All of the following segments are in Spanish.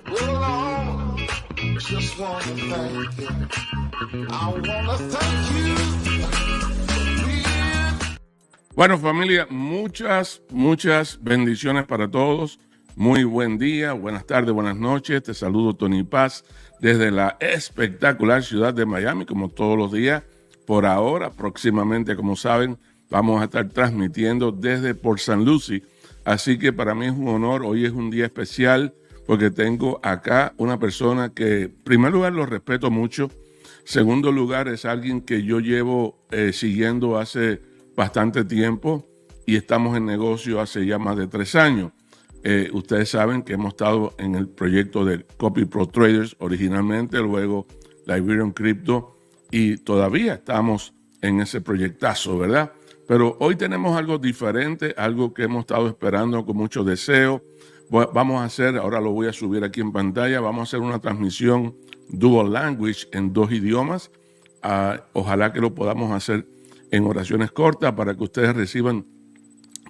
Well, I just want to thank you. I want to thank you. Bueno, familia, muchas bendiciones para todos. Muy buen día, buenas tardes, buenas noches. Te saludo Tony Paz desde la espectacular ciudad de Miami, como todos los días. Por ahora, próximamente, como saben, vamos a estar transmitiendo desde Port St. Lucie. Así que para mí es un honor, hoy es un día especial porque tengo acá una persona que, en primer lugar, lo respeto mucho. Segundo lugar, es alguien que yo llevo siguiendo hace bastante tiempo y estamos en negocio hace ya más de 3 años. Ustedes saben que hemos estado en el proyecto de Copy Pro Traders originalmente, luego Liberian Crypto y todavía estamos en ese proyectazo, ¿verdad? Pero hoy tenemos algo diferente, algo que hemos estado esperando con mucho deseo. Vamos a hacer, ahora lo voy a subir aquí en pantalla, vamos a hacer una transmisión dual language en 2 idiomas. Ojalá que lo podamos hacer en oraciones cortas para que ustedes reciban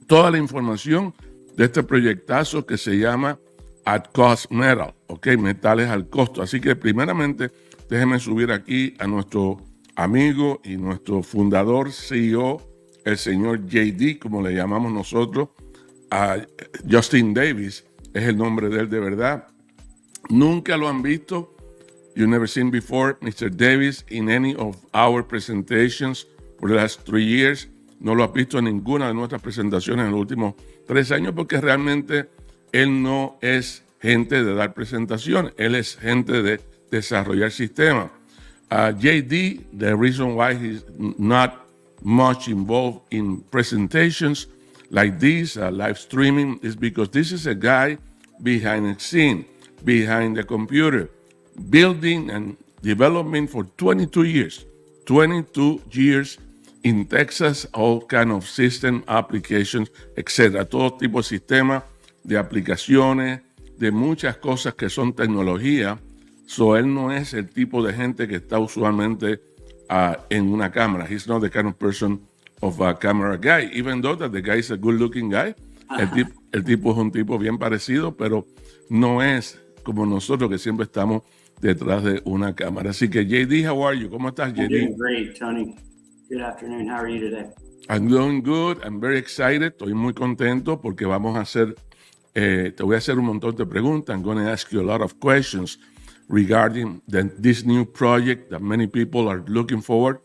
toda la información de este proyectazo que se llama At Cost Metal, ¿ok? Metales al costo. Así que primeramente déjenme subir aquí a nuestro amigo y nuestro fundador, CEO, el señor JD, como le llamamos nosotros, a Justin Davis, es el nombre de él de verdad. Nunca lo han visto. You never seen before Mr. Davis in any of our presentations for the last 3 years. No lo has visto en ninguna de nuestras presentaciones en los últimos 3 años porque realmente él no es gente de dar presentaciones, él es gente de desarrollar sistemas. JD, the reason why he's not much involved in presentations like this, live streaming, is because this is a guy behind the scene, behind the computer, building and development for 22 years. 22 years in Texas, all kind of system applications, etc. Todo tipo de sistemas, de aplicaciones, de muchas cosas que son tecnología. So, él no es el tipo de gente que está usualmente en una cámara. He's not the kind of person of a camera guy, even though that the guy is a good-looking guy. El tipo es un tipo bien parecido, pero no es como nosotros que siempre estamos detrás de una cámara. Así que, JD, how are you? ¿Cómo estás, JD? I'm doing great, Tony. Good afternoon. How are you today? I'm doing good. I'm very excited. Estoy muy contento porque vamos a hacer, te voy a hacer un montón de preguntas. I'm going to ask you a lot of questions regarding this new project that many people are looking forward.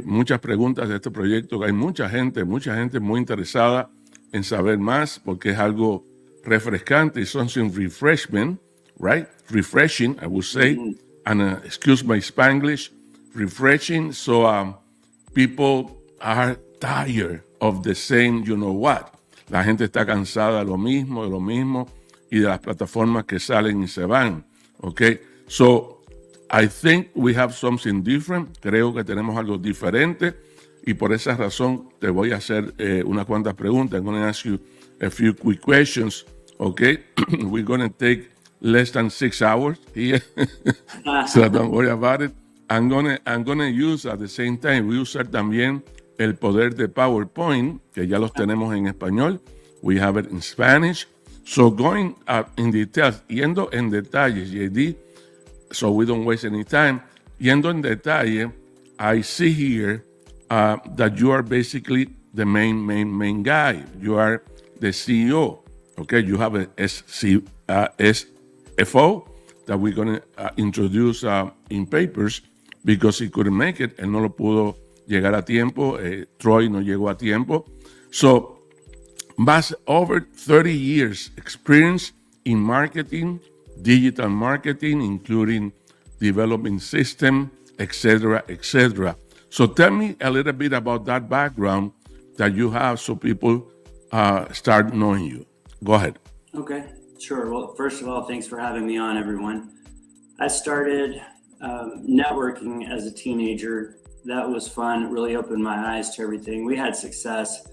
Muchas preguntas de este proyecto. Hay mucha gente muy interesada en saber más porque es algo refrescante. It's something refreshment, right? Refreshing, I would say. Mm-hmm. And excuse my Spanglish, refreshing. So people are tired of the same, you know what. La gente está cansada de lo mismo y de las plataformas que salen y se van. Okay, so I think we have something different. Creo que tenemos algo diferente y por esa razón te voy a hacer unas cuantas preguntas. I'm going to ask you a few quick questions. Okay, we're going to take less than 6 hours here, so don't worry about it. I'm gonna use at the same time, we usar también el poder de PowerPoint, que ya los tenemos en español. We have it in Spanish. So going in details, yendo en detalles, JD, so we don't waste any time, yendo en detalle, I see here that you are basically the main guy. You are the CEO, okay? You have a SFO that we're going to introduce in papers because he couldn't make it. Él no lo pudo llegar a tiempo. Troy no llegó a tiempo. So, más over 30 years experience in marketing, digital marketing, including developing system, etc., etc. So tell me a little bit about that background that you have so people start knowing you. Go ahead. Okay, sure. Well, first of all, thanks for having me on, everyone. I started networking as a teenager. That was fun. It really opened my eyes to everything. We had success.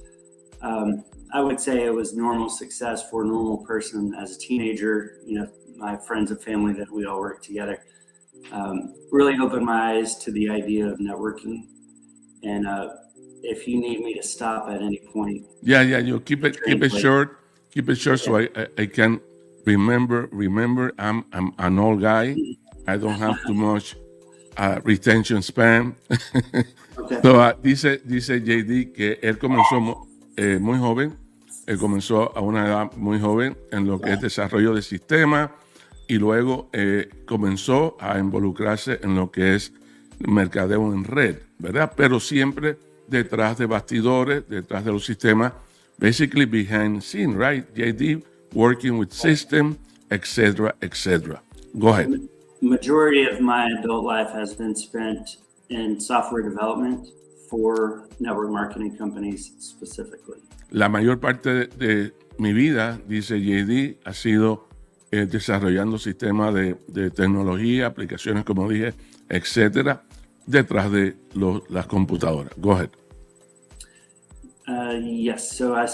I would say it was normal success for a normal person as a teenager. You know, my friends and family that we all worked together really opened my eyes to the idea of networking. And if you need me to stop at any point, you keep it short. Keep it short so I can Remember, I'm an old guy. I don't have too much retention span. Okay. So, dice JD que él comenzó muy joven. Él comenzó a una edad muy joven en lo que es desarrollo de sistemas y luego comenzó a involucrarse en lo que es mercadeo en red, ¿verdad? Pero siempre detrás de bastidores, detrás de los sistemas, basically behind scene, right? JD working with system, etc., etc. Go ahead. Majority of my adult life has been spent in software development for network marketing companies specifically. La mayor parte de mi vida, dice JD, ha sido desarrollando sistemas de tecnología, aplicaciones, como dije, etcétera, detrás de las computadoras. Go ahead. Yes, so I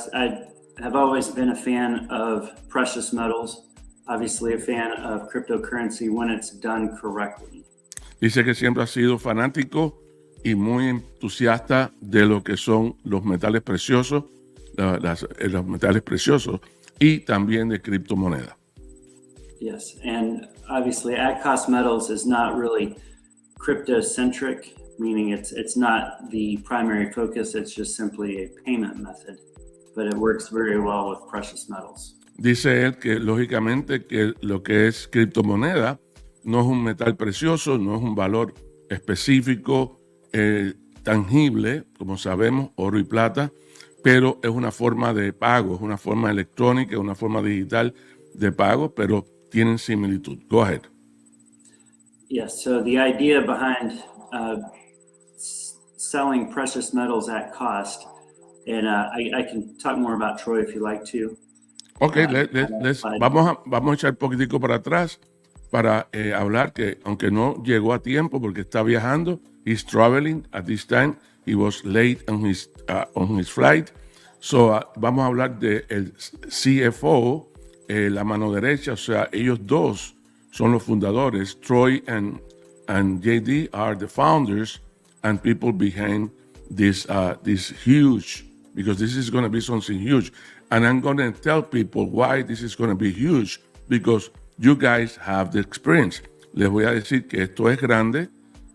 have always been a fan of precious metals, obviously a fan of cryptocurrency when it's done correctly. Dice que siempre ha sido fanático y muy entusiasta de lo que son los metales preciosos, los metales preciosos y también de criptomonedas. Yes, and obviously at-cost metals is not really crypto-centric, meaning it's not the primary focus, it's just simply a payment method, but it works very well with precious metals. Dice él que lógicamente que lo que es criptomoneda no es un metal precioso, no es un valor específico, tangible, como sabemos, oro y plata, pero es una forma de pago, es una forma electrónica, es una forma digital de pago, pero tienen similitud. Go ahead. Yes, so the idea behind selling precious metals at cost, and I can talk more about Troy if you like to. Ok, vamos a echar un poquitico para atrás para hablar que aunque no llegó a tiempo porque está viajando, he's traveling at this time, he was late on his flight. So vamos a hablar de el CFO, la mano derecha, o sea, ellos dos son los fundadores. Troy and JD are the founders and people behind this huge, because this is going to be something huge. And I'm going to tell people why this is going to be huge, because you guys have the experience. Les voy a decir que esto es grande,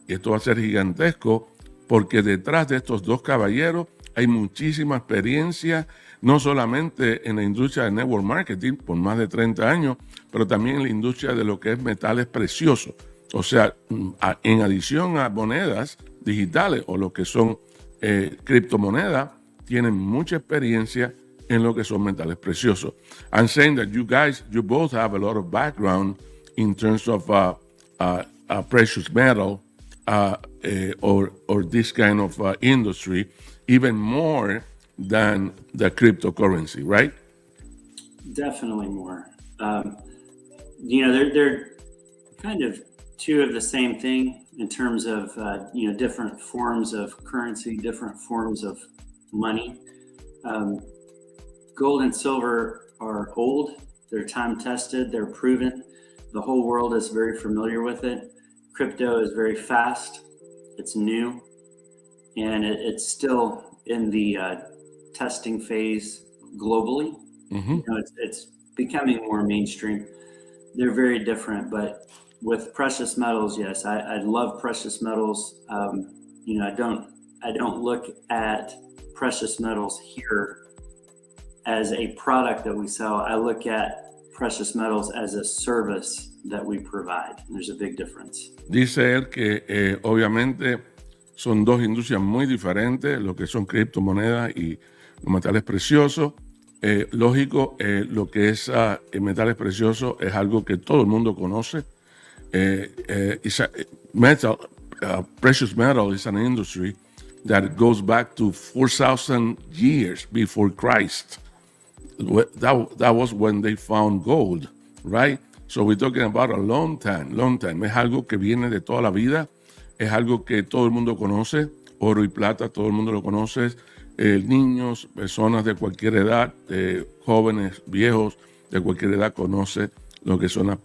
que esto va a ser gigantesco, porque detrás de estos dos caballeros hay muchísima experiencia, no solamente en la industria de network marketing por más de 30 años, pero también en la industria de lo que es metales preciosos. O sea, en adición a monedas digitales o lo que son criptomonedas, tienen mucha experiencia en lo que son metales preciosos. I'm saying that you both have a lot of background in terms of precious metal or this kind of industry, even more than the cryptocurrency, right? Definitely more. They're kind of two of the same thing in terms of different forms of currency, different forms of money. Gold and silver are old, they're time tested, they're proven. The whole world is very familiar with it. Crypto is very fast, it's new, and it's still in the testing phase globally. Mm-hmm. It's becoming more mainstream. They're very different, but with precious metals, yes, I love precious metals. I don't look at precious metals here as a product that we sell. I look at precious metals as a service that we provide. There's a big difference. Dice él que obviamente son dos industrias muy diferentes, lo que son criptomonedas y los metales preciosos. Lógico, lo que es metales preciosos es algo que todo el mundo conoce. Precious metal is an industry that goes back to 4,000 years before Christ. That was when they found gold, right? So we're talking about a long time. Es algo que viene de toda la vida, es algo que todo el mundo conoce, oro y plata, todo el mundo lo conoce, niños, personas de cualquier edad, jóvenes, viejos, de cualquier edad conoce lo que son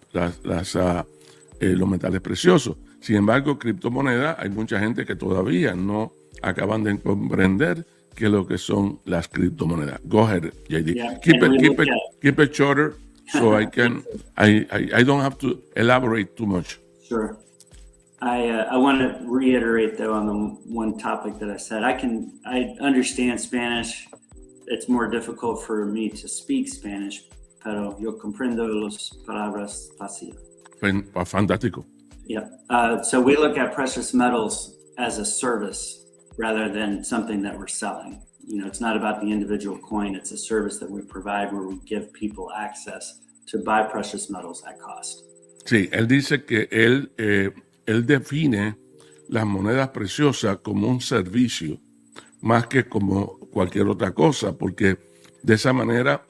los metales preciosos. Sin embargo, criptomonedas, hay mucha gente que todavía no acaban de comprender qué es lo que son las criptomonedas. Go ahead, JD. Yeah, Keep it shorter. so I don't have to elaborate too much. Sure. I want to reiterate though on the one topic that I said. I understand Spanish. It's more difficult for me to speak Spanish, pero yo comprendo las palabras fácil. Fantástico. Yep. So we look at precious metals as a service rather than something that we're selling. You know, it's not about the individual coin. It's a service that we provide where we give people access to buy precious metals at cost. Sí, él dice que él define las monedas preciosas como un servicio más que como cualquier otra cosa, porque de esa manera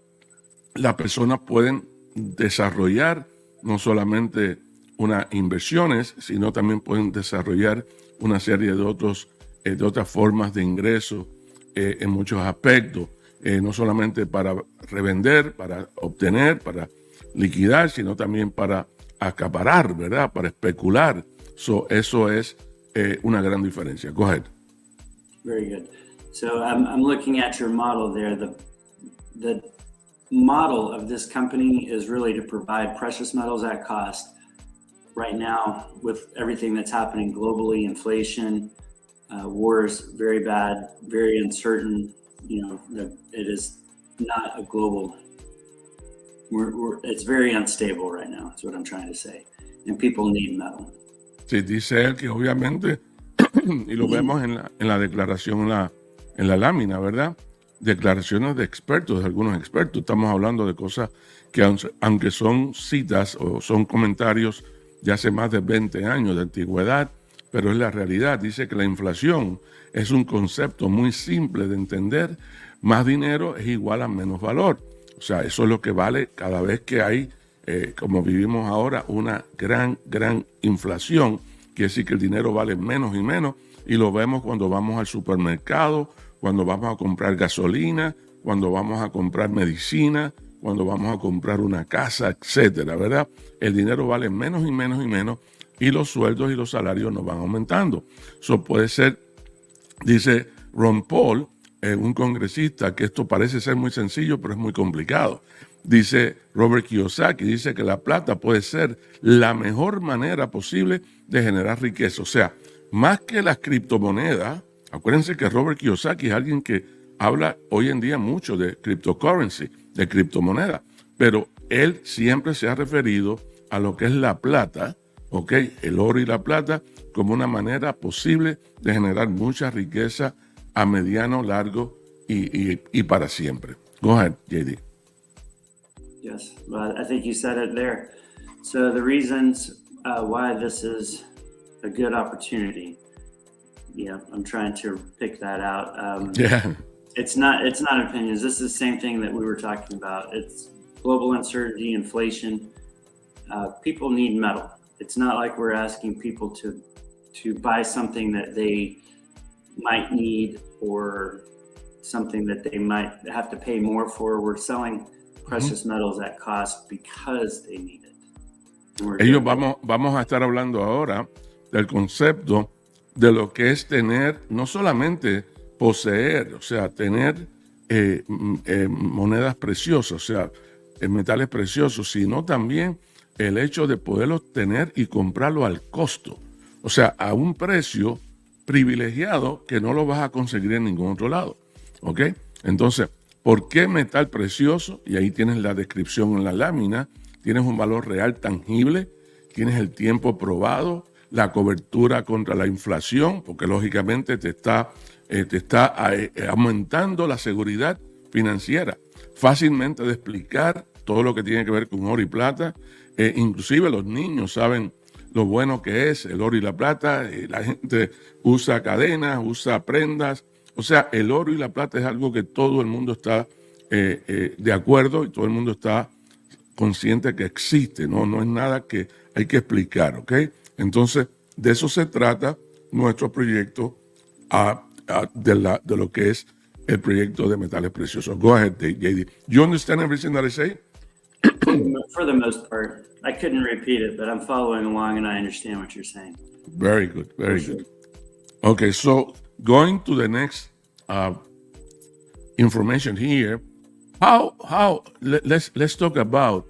las personas pueden desarrollar no solamente unas inversiones, sino también pueden desarrollar una serie de otras formas de ingreso en muchos aspectos, no solamente para revender, para obtener, para liquidar, sino también para acaparar, ¿verdad? Para especular. Eso es una gran diferencia. Go ahead. Very good. So I'm looking at your model there. The model of this company is really to provide precious metals at cost. Right now, with everything that's happening globally, inflation, wars, very bad, very uncertain. You know, it is not a global. It's very unstable right now. That's what I'm trying to say. And people need metal. Sí, dice él que obviamente, y lo vemos en la declaración, en la lámina, ¿verdad? Declaraciones de expertos, de algunos expertos. Estamos hablando de cosas que, aunque son citas o son comentarios de hace más de 20 años de antigüedad, pero es la realidad. Dice que la inflación es un concepto muy simple de entender. Más dinero es igual a menos valor. O sea, eso es lo que vale cada vez que hay, como vivimos ahora, una gran inflación. Quiere decir que el dinero vale menos y menos. Y lo vemos cuando vamos al supermercado, cuando vamos a comprar gasolina, cuando vamos a comprar medicina, cuando vamos a comprar una casa, etcétera, ¿verdad? El dinero vale menos y menos y menos y los sueldos y los salarios no van aumentando. Eso puede ser, dice Ron Paul, un congresista, que esto parece ser muy sencillo, pero es muy complicado. Dice Robert Kiyosaki, dice que la plata puede ser la mejor manera posible de generar riqueza. O sea, más que las criptomonedas, acuérdense que Robert Kiyosaki es alguien que habla hoy en día mucho de cryptocurrency, de criptomoneda, pero él siempre se ha referido a lo que es la plata, ¿ok? El oro y la plata como una manera posible de generar mucha riqueza a mediano, largo y para siempre. Go ahead, JD. Yes, well, I think you said it there. So the reasons why this is a good opportunity. Yeah, I'm trying to pick that out. Yeah. It's not opinions. This is the same thing that we were talking about. It's global uncertainty, inflation. People need metal. It's not like we're asking people to buy something that they might need or something that they might have to pay more for. We're selling precious metals at cost because they need it. Ellos vamos a estar hablando ahora del concepto de lo que es tener, no solamente poseer, o sea, tener monedas preciosas, o sea, metales preciosos, sino también el hecho de poderlos tener y comprarlo al costo, o sea, a un precio privilegiado que no lo vas a conseguir en ningún otro lado, ¿ok? Entonces, ¿por qué metal precioso? Y ahí tienes la descripción en la lámina, tienes un valor real tangible, tienes el tiempo probado, la cobertura contra la inflación, porque lógicamente te está aumentando la seguridad financiera. Fácilmente de explicar todo lo que tiene que ver con oro y plata. Inclusive los niños saben lo bueno que es el oro y la plata. La gente usa cadenas, usa prendas. O sea, el oro y la plata es algo que todo el mundo está de acuerdo y todo el mundo está consciente que existe. No es nada que hay que explicar, ¿ok? Entonces, de eso se trata nuestro proyecto de lo que es el proyecto de metales preciosos. Go ahead, JD. You understand everything that I say? For the most part. I couldn't repeat it, but I'm following along and I understand what you're saying. Very good, very good. Okay, so going to the next information here, let's talk about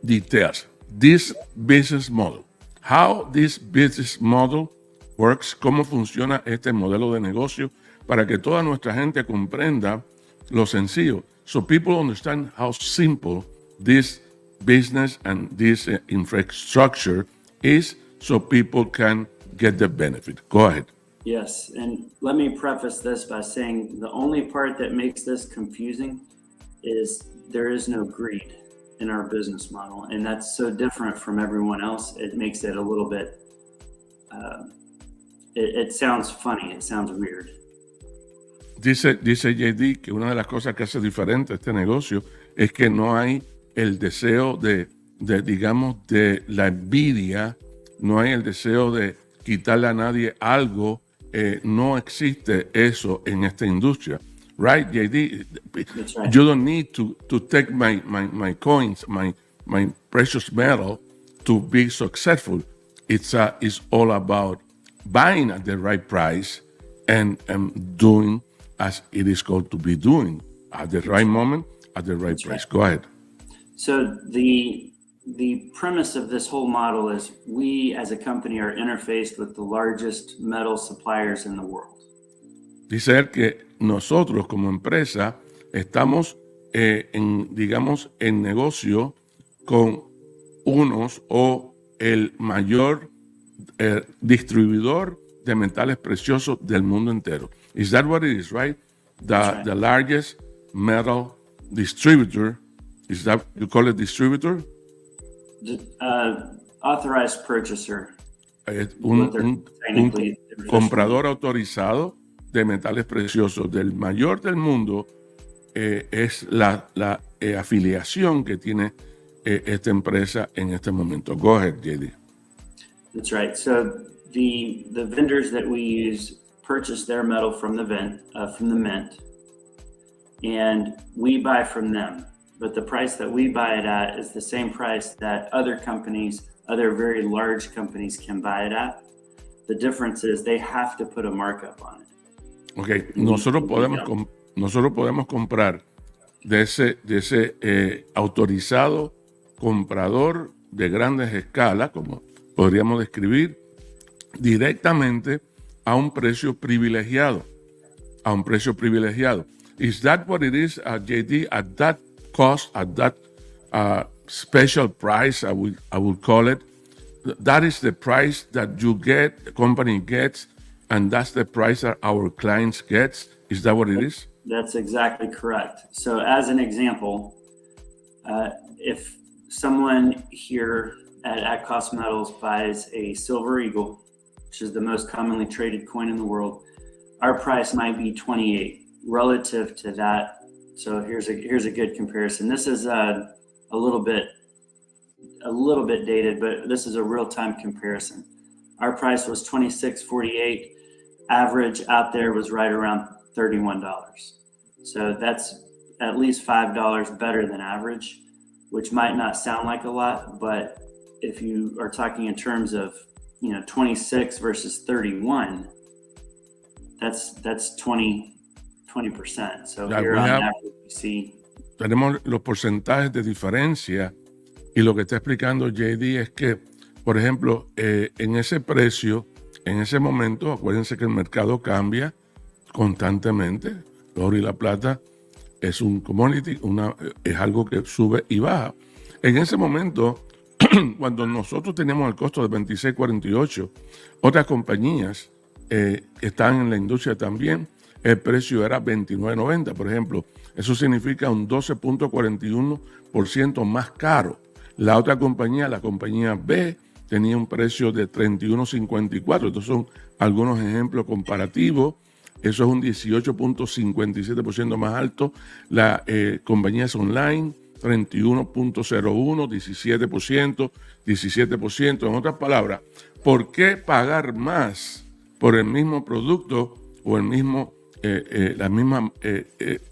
details. This business model. How this business model works, cómo funciona este modelo de negocio para que toda nuestra gente comprenda lo sencillo. So people understand how simple this business and this infrastructure is so people can get the benefit. Go ahead. Yes, and let me preface this by saying the only part that makes this confusing is there is no greed in our business model, and that's so different from everyone else. It makes it a little bit, it sounds funny, it sounds weird. Dice JD que una de las cosas que hace diferente este negocio es que no hay el deseo de digamos, de la envidia, no hay el deseo de quitarle a nadie algo. No existe eso en esta industria. Right, JD? That's right. You don't need to take my coins, my precious metal to be successful. It's all about buying at the right price and doing as it is called to be doing at the right moment, at the right price. Go ahead. So the premise of this whole model is we as a company are interfaced with the largest metal suppliers in the world. Dice él que nosotros como empresa estamos en negocio con unos o el mayor distribuidor de metales preciosos del mundo entero. Is that what it is, right? Right. The largest metal distributor, is that you call it distributor? Authorized purchaser. Un comprador autorizado de metales preciosos del mayor del mundo es la afiliación que tiene esta empresa en este momento. Go ahead, JD. That's right. So the vendors that we use purchase their metal from the mint, and we buy from them. But the price that we buy it at is the same price that other very large companies can buy it at. The difference is they have to put a markup on it. Okay, nosotros podemos comprar de ese autorizado comprador de grandes escalas, como podríamos describir, directamente a un precio privilegiado. Is that what it is, JD? At that cost, at that special price, I would call it, that is the price that you get, the company gets, and that's the price that our clients gets. Is that what it is? That's exactly correct. So as an example, if someone here at Cost Metals buys a silver eagle, which is the most commonly traded coin in the world, our price might be 28 relative to that. So here's a good comparison. This is a little bit dated, but this is a real-time comparison. Our price was $26.48. Average out there was right around $31. So that's at least $5 better than average, which might not sound like a lot, but if you are talking in terms of 26 versus 31, that's 20%. So here on average, you see. Tenemos los porcentajes de diferencia y lo que está explicando JD es que, por ejemplo, en ese precio, en ese momento, acuérdense que el mercado cambia constantemente. El oro y la plata es un commodity, es algo que sube y baja. En ese momento, cuando nosotros teníamos el costo de 26.48, otras compañías que están en la industria también, el precio era 29.90, por ejemplo. Eso significa un 12.41% más caro. La otra compañía, la compañía B, tenía un precio de 31.54. Estos son algunos ejemplos comparativos. Eso es un 18.57% más alto. La compañías online, 31.01, 17%. En otras palabras, ¿por qué pagar más por el mismo producto o el mismo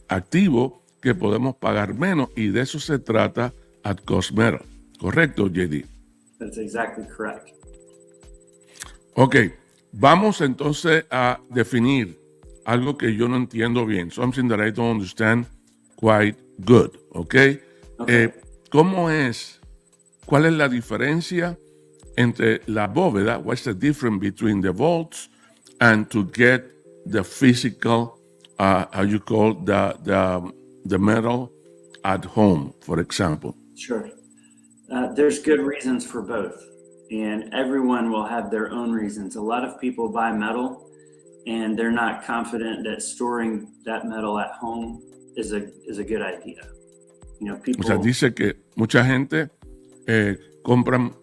activo que podemos pagar menos? Y de eso se trata at Cost Metal. ¿Correcto, JD? That's exactly correct. Ok, vamos entonces a definir algo que yo no entiendo bien. Something that I don't understand quite good, ¿ok? Okay. ¿Cómo es ¿cuál es la diferencia entre la bóveda? What's the difference between the vaults and to get the physical, how you call the metal at home, for example? Sure. There's good reasons for both, and everyone will have their own reasons. A lot of people buy metal and they're not confident that storing that metal at home is a good idea. You know, people. O sea, dice que mucha gente compran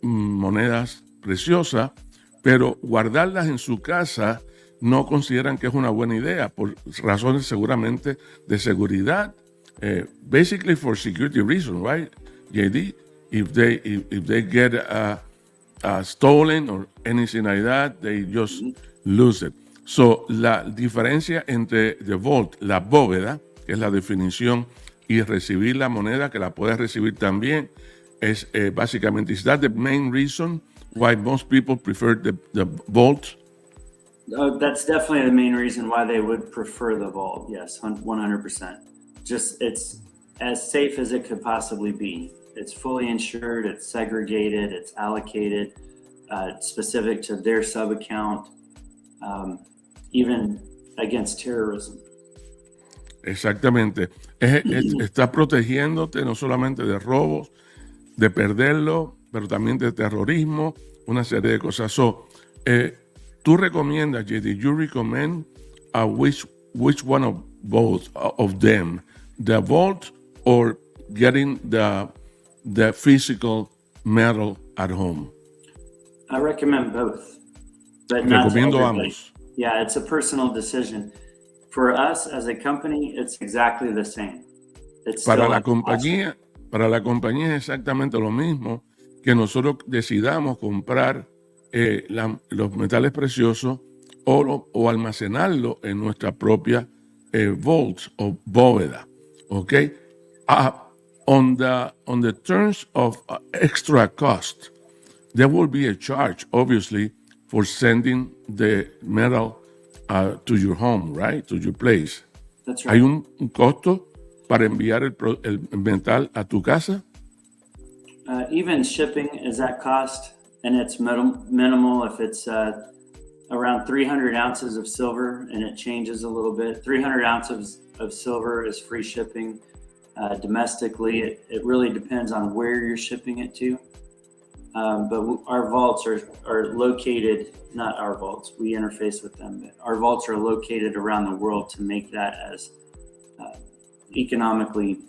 monedas preciosas, pero guardarlas en su casa no consideran que es una buena idea por razones seguramente de seguridad. Basically for security reasons, right, JD? If they get stolen or anything like that, they just lose it. So, la diferencia entre the vault, la bóveda, que es la definición, y recibir la moneda, que la puedes recibir también, es básicamente, is that the main reason why most people prefer the vault? That's definitely the main reason why they would prefer the vault. Yes, 100%. Just it's as safe as it could possibly be. It's fully insured, it's segregated, it's allocated, specific to their sub account, even against terrorism. Exactamente. Está protegiéndote no solamente de robos, de perderlo, pero también de terrorismo, una serie de cosas. So, tú recomiendas, JD, you recommend which one of both of them, the vault or getting the physical metal at home? I recommend both, but not to Recomiendo everybody. ambos. Yeah, it's a personal decision. For us as a company, it's exactly the same. It's Para still la compañía es exactamente lo mismo que nosotros decidamos comprar los metales preciosos o almacenarlo en nuestra propia vault o bóveda. Okay? On the terms of extra cost, there will be a charge, obviously, for sending the metal to your home, right? To your place. That's right. ¿Hay un costo para enviar el metal a tu casa? Even shipping is at cost, and it's minimal if it's around 300 ounces of silver, and it changes a little bit. 300 ounces of silver is free shipping. Domestically, it really depends on where you're shipping it to. But our vaults are located, not our vaults, we interface with them, but our vaults are located around the world to make that as economically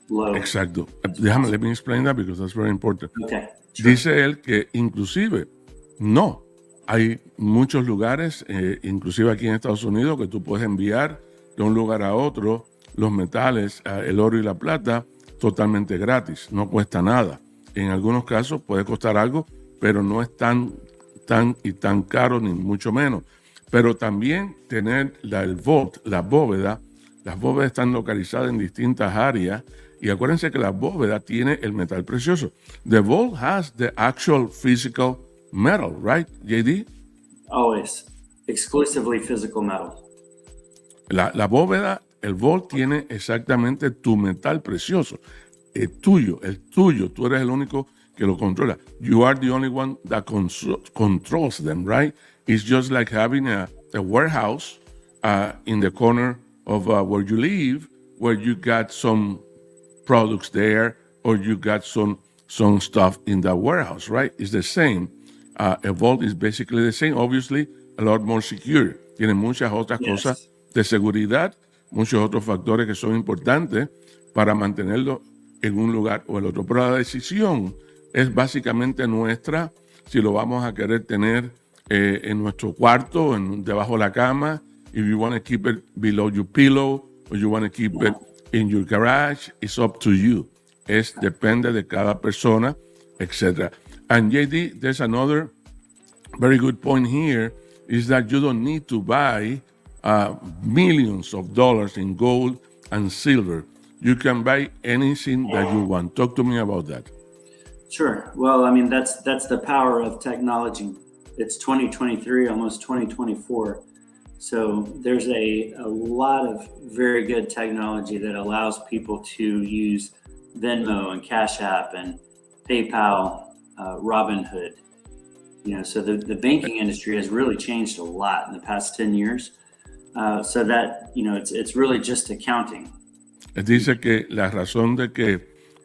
low. Exacto. Let me explain that because that's very important. Okay. Sure. Dice él que inclusive no, hay muchos lugares, inclusive aquí en Estados Unidos, que tú puedes enviar de un lugar a otro los metales, el oro y la plata, totalmente gratis, no cuesta nada. En algunos casos puede costar algo, pero no es tan caro, ni mucho menos. Pero también tener el vault, la bóveda, las bóvedas están localizadas en distintas áreas y acuérdense que la bóveda tiene el metal precioso. The vault has the actual physical metal, right, JD? Always. Exclusively physical metal. La bóveda, el vault tiene exactamente tu metal precioso. El tuyo, tú eres el único que lo controla. You are the only one that controls them, right? It's just like having a warehouse in the corner of where you live, where you got some products there, or you got some stuff in the warehouse, right? It's the same. A vault is basically the same, obviously a lot more secure. Tiene muchas otras cosas de seguridad, muchos otros factores que son importantes para mantenerlo en un lugar o el otro. Pero la decisión es básicamente nuestra, si lo vamos a querer tener en nuestro cuarto, debajo de la cama, if you want to keep it below your pillow, or you want to keep it in your garage, it's up to you. Depende de cada persona, etc. And JD, there's another very good point here, is that you don't need to buy millions of dollars in gold and silver. You can buy anything that you want. Talk to me about that. Sure. Well, I mean, that's the power of technology. It's 2023, almost 2024. So there's a lot of very good technology that allows people to use Venmo and Cash App and PayPal, Robinhood. So the banking industry has really changed a lot in the past 10 years. So that, it's really just accounting. Dice que la razón de que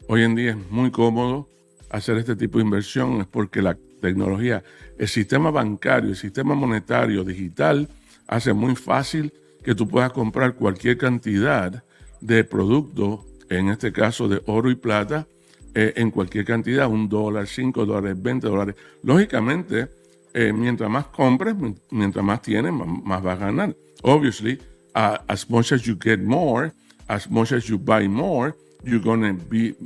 hoy en día es muy cómodo hacer este tipo de inversión es porque la tecnología, el sistema bancario, el sistema monetario digital hace muy fácil que tú puedas comprar cualquier cantidad de productos, en este caso de oro y plata, en cualquier cantidad, $1, $5, $20. Lógicamente, mientras más compres, mientras más tienes, más vas a ganar. Obviously, as much as you get more, as much as you buy more, you're going to be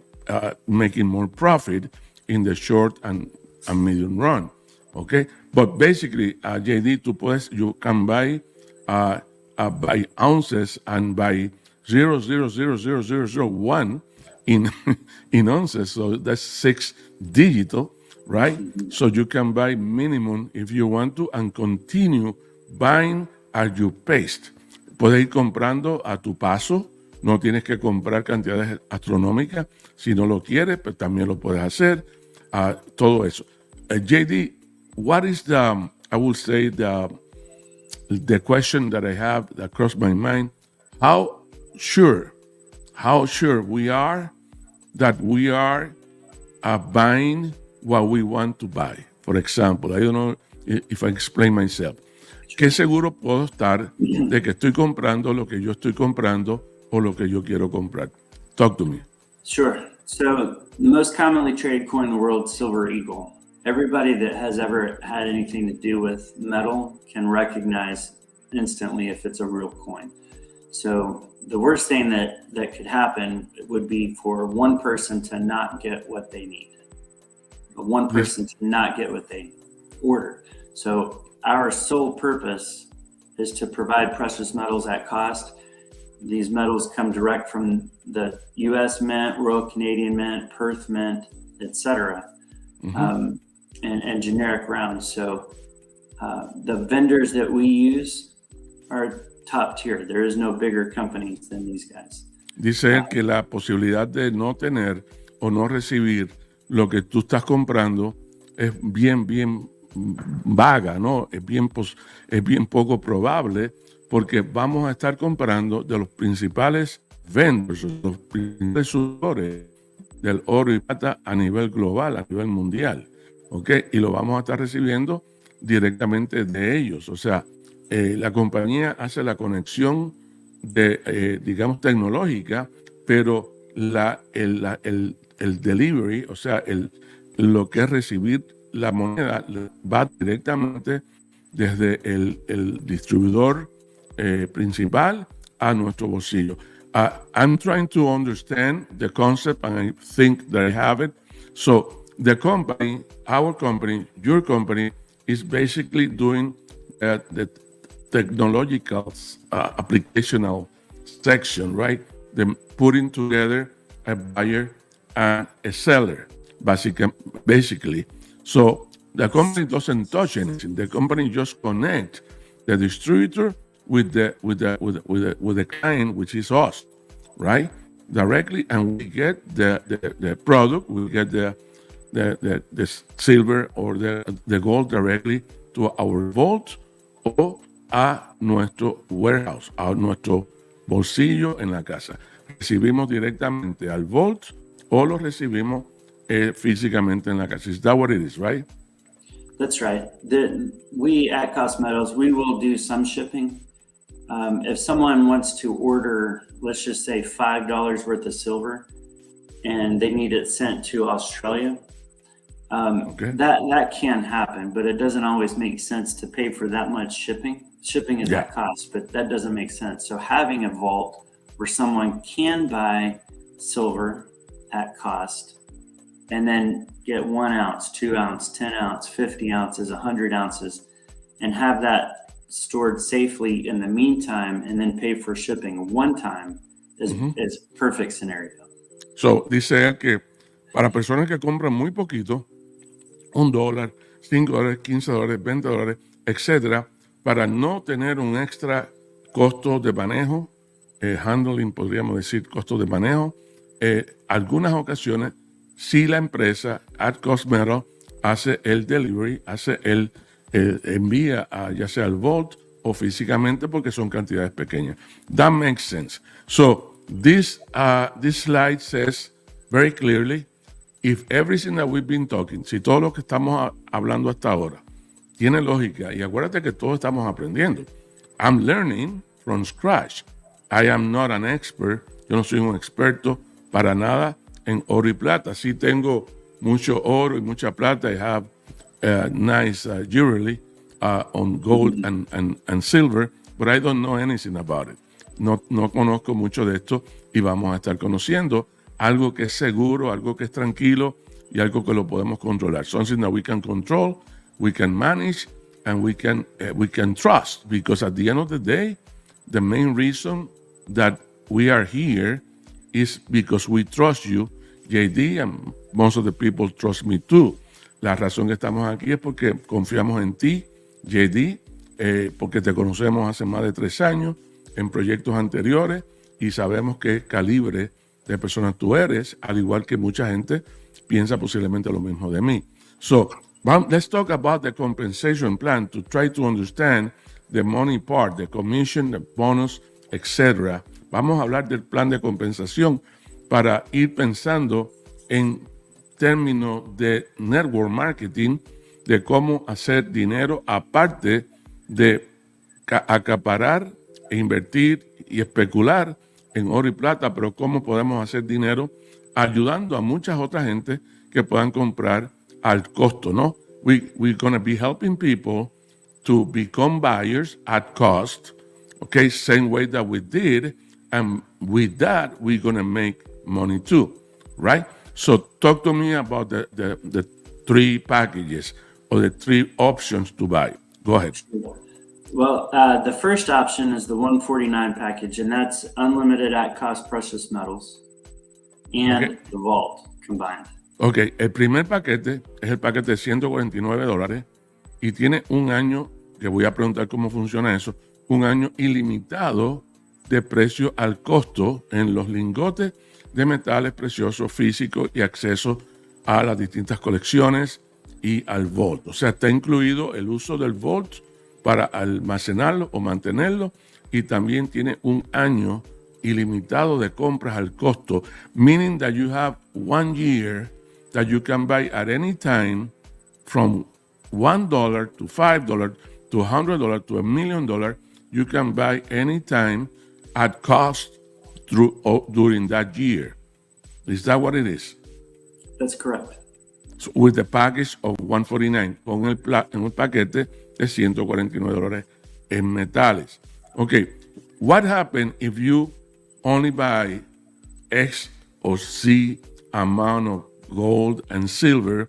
making more profit in the short and medium run. Okay? But basically, JD, you can buy by ounces and by 0.0000001 in ounces. So that's 6 digital, right? So you can buy minimum if you want to and continue buying at your pace. Puedes ir comprando a tu paso. No tienes que comprar cantidades astronómicas. Si no lo quieres, pues también lo puedes hacer. Todo eso. JD, what is I will say, the question that I have that crossed my mind? How sure we are that we are buying what we want to buy? For example, I don't know if I explain myself. ¿Qué seguro puedo estar de que estoy comprando lo que yo estoy comprando o lo que yo quiero comprar? Talk to me. Sure. So the most commonly traded coin in the world is Silver Eagle. Everybody that has ever had anything to do with metal can recognize instantly if it's a real coin. So the worst thing that could happen would be for one person to not get what they need, one person to not get what they ordered. So our sole purpose is to provide precious metals at cost. These metals come direct from the U.S. Mint, Royal Canadian Mint, Perth Mint, etc., and generic rounds. So the vendors that we use are top tier. There is no bigger companies than these guys. Dice él que la posibilidad de no tener o no recibir lo que tú estás comprando es bien vaga, ¿no? Es bien poco probable porque vamos a estar comprando de los principales vendors, los principales suppliers del oro y plata a nivel global, a nivel mundial, ¿ok? Y lo vamos a estar recibiendo directamente de ellos. O sea, la compañía hace la conexión digamos, tecnológica, pero el delivery, o sea, lo que es recibir la moneda va directamente desde el distribuidor principal a nuestro bolsillo. I'm trying to understand the concept and I think that I have it. So the company, our company, your company is basically doing the technological applicational section, right? They're putting together a buyer and a seller, basically. So the company doesn't touch anything. The company just connect the distributor with the client, which is us, right? Directly, and we get the product, we get the silver or the gold directly to our vault o a nuestro warehouse, a nuestro bolsillo en la casa. Recibimos directamente al vault o lo recibimos físicamente en la casa. Is that what it is, right? That's right. We at Cost Metals, we will do some shipping. If someone wants to order, let's just say $5 worth of silver, and they need it sent to Australia, that can happen, but it doesn't always make sense to pay for that much shipping. Shipping is at cost, but that doesn't make sense. So having a vault where someone can buy silver at cost and then get 1 ounce, 2 ounce, 10 ounce, 50 ounces, 100 ounces, and have that stored safely in the meantime and then pay for shipping one time is perfect scenario. So, dice él que para personas que compran muy poquito, $1, $5, $15, $20, etcétera, para no tener un extra costo de manejo, handling, podríamos decir, costo de manejo, algunas ocasiones, si la empresa at cost metal hace el delivery, envía ya sea al vault o físicamente, porque son cantidades pequeñas. That makes sense. So this slide says very clearly, if everything that we've been talking, si todo lo que estamos hablando hasta ahora tiene lógica, y acuérdate que todos estamos aprendiendo. I'm learning from scratch. I am not an expert. Yo no soy un experto para nada en oro y plata. Sí tengo mucho oro y mucha plata. I have nice jewelry on gold and silver, but I don't know anything about it. No conozco mucho de esto y vamos a estar conociendo algo que es seguro, algo que es tranquilo y algo que lo podemos controlar. Something that we can control, we can manage, and we can trust, because at the end of the day, the main reason that we are here is because we trust you, JD, and most of the people trust me too. La razón que estamos aquí es porque confiamos en ti, JD, porque te conocemos hace más de 3 años en proyectos anteriores y sabemos qué calibre de persona tú eres, al igual que mucha gente piensa posiblemente lo mismo de mí. So, let's talk about the compensation plan to try to understand the money part, the commission, the bonus, etc. Vamos a hablar del plan de compensación para ir pensando en términos de network marketing, de cómo hacer dinero aparte de acaparar e invertir y especular en oro y plata, pero cómo podemos hacer dinero ayudando a muchas otras gente que puedan comprar al costo, ¿no? We're going to be helping people to become buyers at cost, okay, same way that we did, and with that, we're going to make money too, right? So talk to me about the 3 packages or the 3 options to buy. Go ahead. Well, the first option is the 149 package, and that's unlimited at cost precious metals and the vault combined. Ok, el primer paquete es el paquete de $149 y tiene un año, que voy a preguntar cómo funciona eso, un año ilimitado de precio al costo en los lingotes de metales preciosos físicos y acceso a las distintas colecciones y al vault. O sea, está incluido el uso del vault para almacenarlo o mantenerlo, y también tiene un año ilimitado de compras al costo, meaning that you have 1 year that you can buy at any time from $1 to $5 to $100 to $1 million. You can buy any time at cost during that year. Is that what it is? That's correct. So with the package of 149, con en el paquete de $149 en metales. Okay, what happens if you only buy X or Z amount of gold and silver,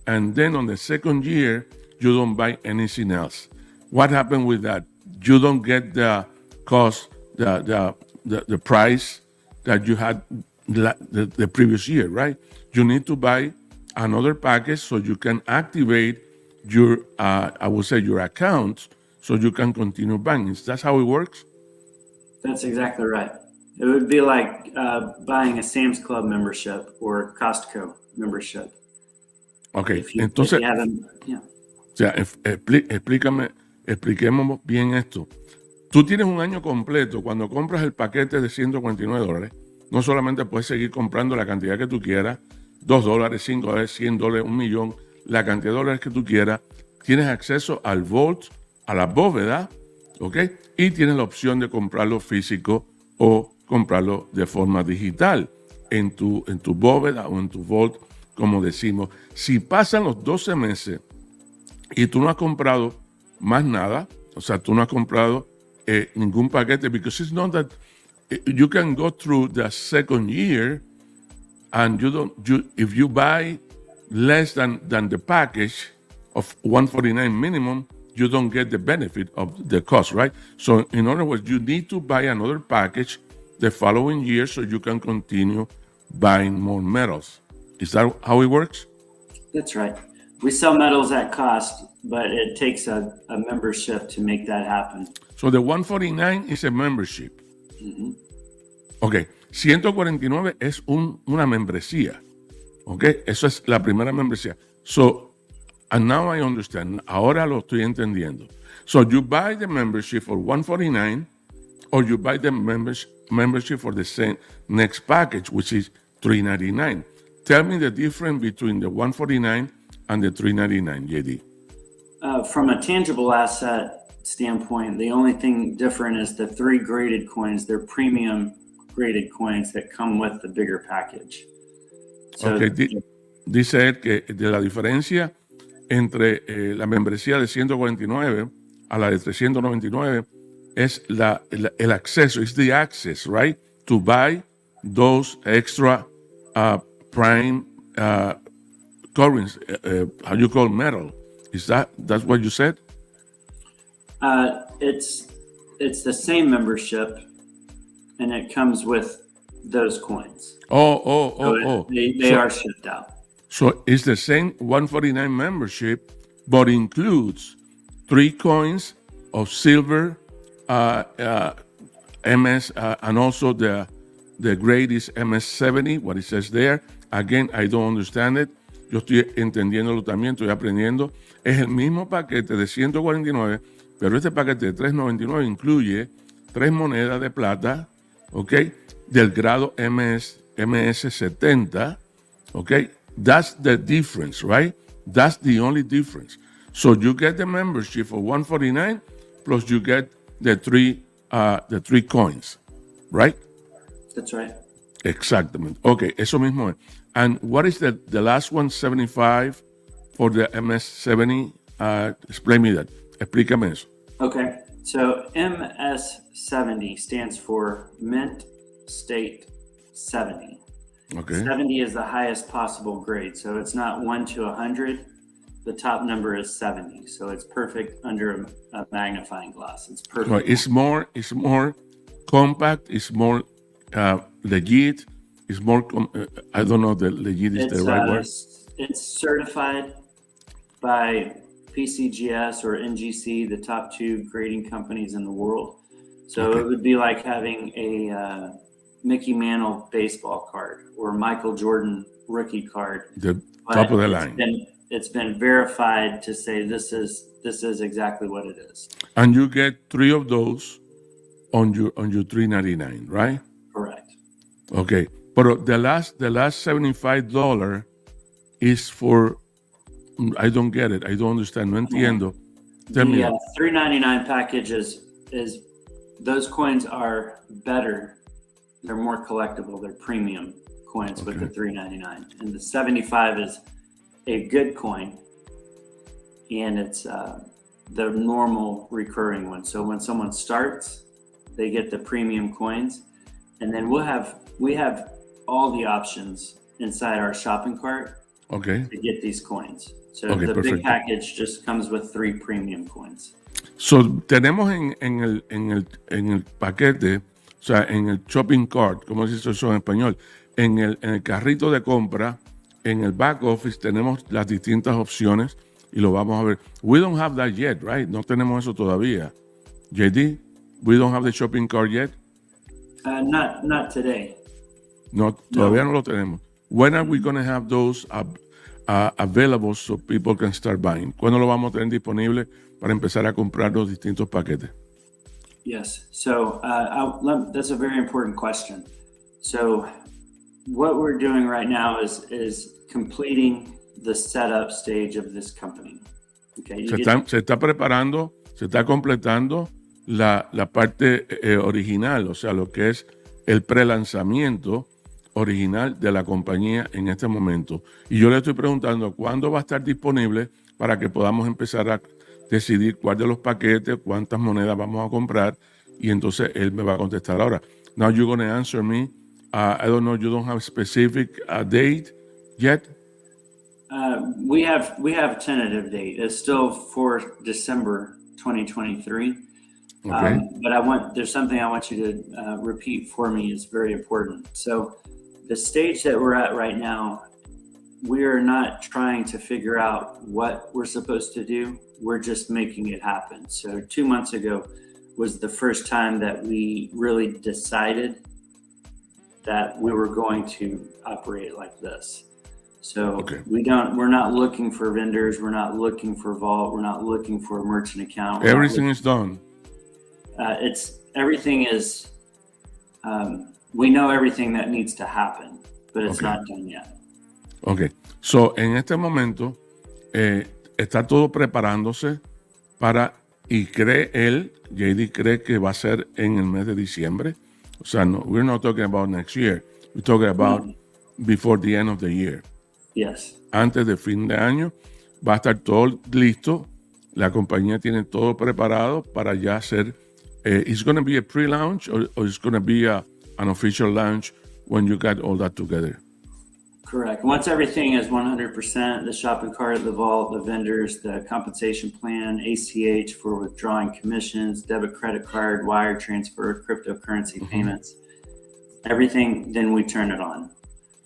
and then on the second year, you don't buy anything else? What happened with that? You don't get the cost, the price that you had the previous year, right? You need to buy another package so you can activate your, I would say, your account, so you can continue buying. Is that how it works? That's exactly right. It would be like buying a Sam's Club membership or Costco membership. Okay, If you entonces, yeah. o sea, expliquemos bien esto. Tú tienes un año completo. Cuando compras el paquete de $149, no solamente puedes seguir comprando la cantidad que tú quieras, $2, $5, $100, $1 millón, la cantidad de dólares que tú quieras. Tienes acceso al vault, a la bóveda, ¿ok? Y tienes la opción de comprarlo físico o comprarlo de forma digital en tu bóveda o en tu vault, como decimos. Si pasan los 12 meses y tú no has comprado más nada, o sea, tú no has comprado ningún paquete, because it's not that you can go through the second year and if you buy less than the package of 149 minimum, you don't get the benefit of the cost, right? So in other words, you need to buy another package the following year so you can continue buying more metals. Is that how it works? That's right. We sell metals at cost, but it takes a membership to make that happen. So the 149 is a membership. Mm-hmm. Okay. 149 es una membresía. ¿Ok? Eso es la primera membresía. So, and now I understand. Ahora lo estoy entendiendo. So, you buy the membership for $149 or you buy the membership for the same next package, which is $399. Tell me the difference between the $149 and the $399, JD. From a tangible asset standpoint, the only thing different is the 3 graded coins. They're premium graded coins that come with the bigger package. So, Okay. Dice él que de la diferencia entre la membresía de 149 a la de 399 es el acceso, it's the access, right? To buy those extra prime currency, how you call metal. That's what you said? it's the same membership, and it comes with those coins. They are shipped out. So it's the same $149 membership, but includes 3 coins of silver, MS, and also the grade is MS70, what it says there. Again, I don't understand it. Yo estoy entendiéndolo también, estoy aprendiendo. Es el mismo paquete de 149, pero este paquete de 399 incluye 3 monedas de plata, ¿ok? Del grado MS70, ¿ok? That's the difference, right? That's the only difference. So you get the membership for $149 plus you get the three coins, right? That's right. Exactamente. Okay, eso mismo es. And what is the last one, 75 for the MS70? Explain me that. Explícame eso. Okay, so MS70 stands for Mint State 70. Okay. 70 is the highest possible grade, so it's not 1 to 100. The top number is 70, so it's perfect under a magnifying glass. It's perfect. Right. It's more compact. It's more legit. It's more. I don't know. The legit is the right word. It's certified by PCGS or NGC, the top 2 grading companies in the world. So Okay. It would be like having a Mickey Mantle baseball card or Michael Jordan rookie card. The top of the line. It's been verified to say this is exactly what it is. And you get 3 of those on your $399, right? Correct. Okay. But the last $75 is for. I don't get it. I don't understand. No entiendo. Tell me. The $399 package is those coins are better. They're more collectible. They're premium coins with the $399, and the 75 is a good coin, and it's the normal recurring one. So when someone starts, they get the premium coins, and then we have all the options inside our shopping cart Okay. to get these coins. So Okay, the perfect. big package just comes with 3 premium coins. So tenemos en el paquete, o sea, en el shopping cart, ¿cómo se dice eso en español? En el carrito de compra, en el back office tenemos las distintas opciones y lo vamos a ver. We don't have that yet, right? No tenemos eso todavía. JD, we don't have the shopping cart yet? Not today. No, todavía no lo tenemos. When are we going to have those available so people can start buying? ¿Cuándo lo vamos a tener disponible para empezar a comprar los distintos paquetes? Yes. So that's a very important question. So what we're doing right now is completing the setup stage of this company. Okay. Se está preparando, se está completando la parte original, o sea, lo que es el pre-lanzamiento original de la compañía en este momento. Y yo le estoy preguntando cuándo va a estar disponible para que podamos empezar a decidir cuál de los paquetes, cuántas monedas vamos a comprar, y entonces él me va a contestar ahora. Now you're going to answer me. I don't know, you don't have a specific date yet? We have tentative date. It's still for December 2023. Okay. But there's something I want you to repeat for me. It's very important. So the stage that we're at right now, we are not trying to figure out what we're supposed to do. We're just making it happen. So 2 months ago was the first time that we really decided that we were going to operate like this. So Okay. we're not looking for vendors. We're not looking for vault. We're not looking for a merchant account. Everything is done. Everything is, we know everything that needs to happen, but it's not done yet. Ok. So, en este momento, está todo preparándose para, y cree él, JD cree que va a ser en el mes de diciembre. O sea, no, we're not talking about next year. We're talking about before the end of the year. Yes. Antes de fin de año va a estar todo listo. La compañía tiene todo preparado para ya hacer. It's going to be a pre-launch or it's going to be an official launch when you got all that together. Correct. Once everything is 100%, the shopping cart, the vault, the vendors, the compensation plan, ACH for withdrawing commissions, debit, credit card, wire transfer, cryptocurrency payments, everything, then we turn it on.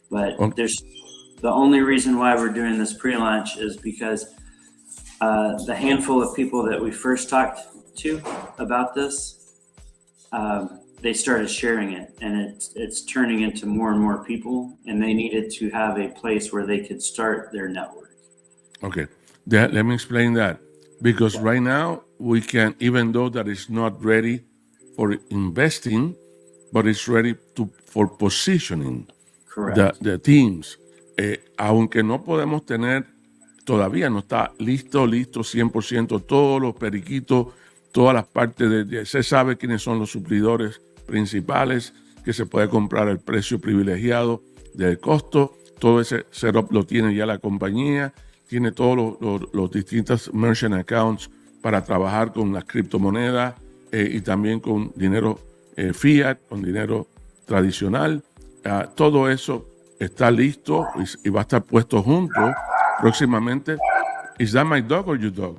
But the only reason why we're doing this pre-launch is because the handful of people that we first talked to about this, they started sharing it, and it's turning into more and more people, and they needed to have a place where they could start their network. Okay, let me explain that. Because right now, we can, even though that is not ready for investing, but it's ready for positioning. Correct. The teams. Aunque no podemos tener, todavía no está listo 100%, todos los periquitos, todas las partes se sabe quiénes son los suplidores principales, que se puede comprar el precio privilegiado del costo. Todo ese setup lo tiene ya la compañía, tiene todos los distintos merchant accounts para trabajar con las criptomonedas y también con dinero fiat, con dinero tradicional. Todo eso está listo y va a estar puesto junto próximamente. Is that my dog or your dog?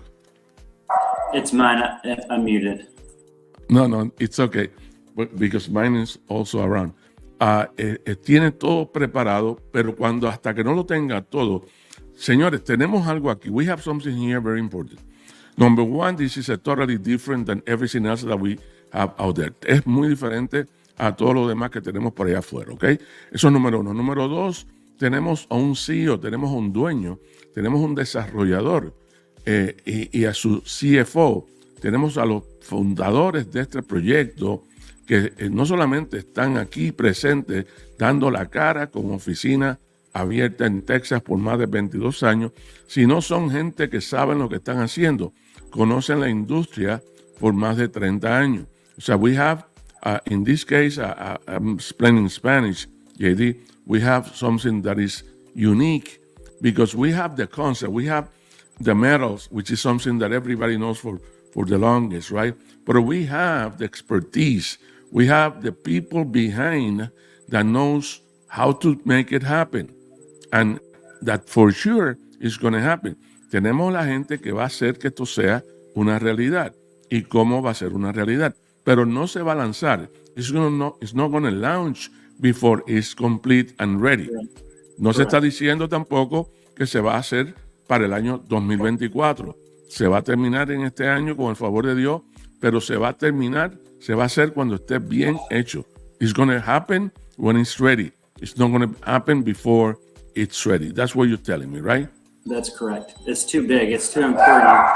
It's mine. I'm muted. No, it's okay. Because mine is also around. Tiene todo preparado, pero hasta que no lo tenga todo, señores, tenemos algo aquí. We have something here very important. Number one, this is a totally different than everything else that we have out there. Es muy diferente a todo lo demás que tenemos por allá afuera, ¿ok? Eso es número uno. Número dos, tenemos a un CEO, tenemos a un dueño, tenemos un desarrollador y a su CFO. Tenemos a los fundadores de este proyecto que no solamente están aquí presentes dando la cara con oficina abierta en Texas por más de 22 años, sino son gente que saben lo que están haciendo, conocen la industria por más de 30 años. O sea, we have, in this case, I'm explaining Spanish, JD, we have something that is unique because we have the concept, we have the metals, which is something that everybody knows for the longest, right? But we have the expertise. We have the people behind that knows how to make it happen. And that for sure is going to happen. Tenemos la gente que va a hacer que esto sea una realidad. ¿Y cómo va a ser una realidad? Pero no se va a lanzar. It's not going to launch before it's complete and ready. No se está diciendo tampoco que se va a hacer para el año 2024. Se va a terminar en este año con el favor de Dios, pero se va a hacer cuando esté bien hecho. It's going to happen when it's ready. It's not going to happen before it's ready. That's what you're telling me, right? That's correct. It's too big. It's too important.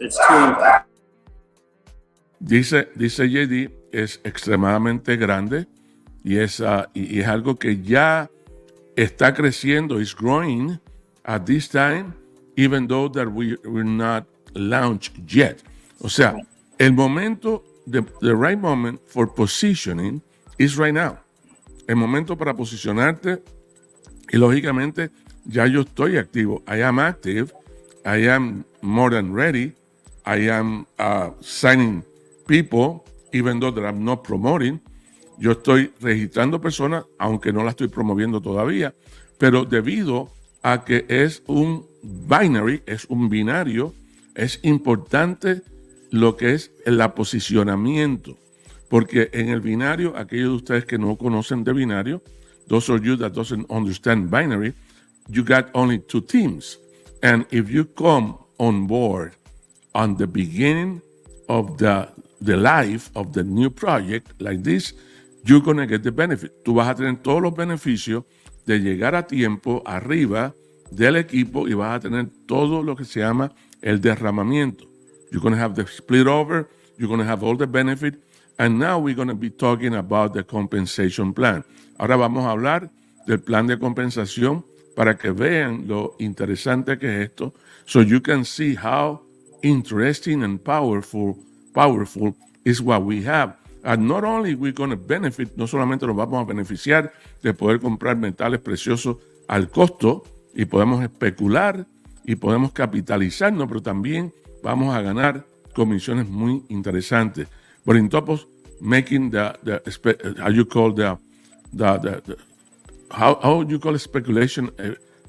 It's too important. Dice JD, es extremadamente grande y es algo que ya está creciendo. It's growing at this time, even though that we're not launched yet. O sea, el momento, the right moment for positioning is right now. El momento para posicionarte y lógicamente ya yo estoy activo. I am active. I am more than ready. I am signing people, even though that I'm not promoting. Yo estoy registrando personas, aunque no la estoy promoviendo todavía, pero debido a que es un binary, es un binario, es importante lo que es el posicionamiento. Porque en el binario, aquellos de ustedes que no conocen de binario, those of you that doesn't understand binary, you got only two teams. And if you come on board on the beginning of the life of the new project like this, you're going to get the benefit. Tú vas a tener todos los beneficios de llegar a tiempo arriba del equipo y vas a tener todo lo que se llama el derramamiento. You're going to have the split over, you're going to have all the benefit, and now we're going to be talking about the compensation plan. Ahora vamos a hablar del plan de compensación para que vean lo interesante que es esto, so you can see how interesting and powerful is what we have. And not only we're going to benefit, no solamente nos vamos a beneficiar de poder comprar metales preciosos al costo y podemos especular y podemos capitalizarnos, pero también vamos a ganar comisiones muy interesantes. But in top of making how you call how you call speculation,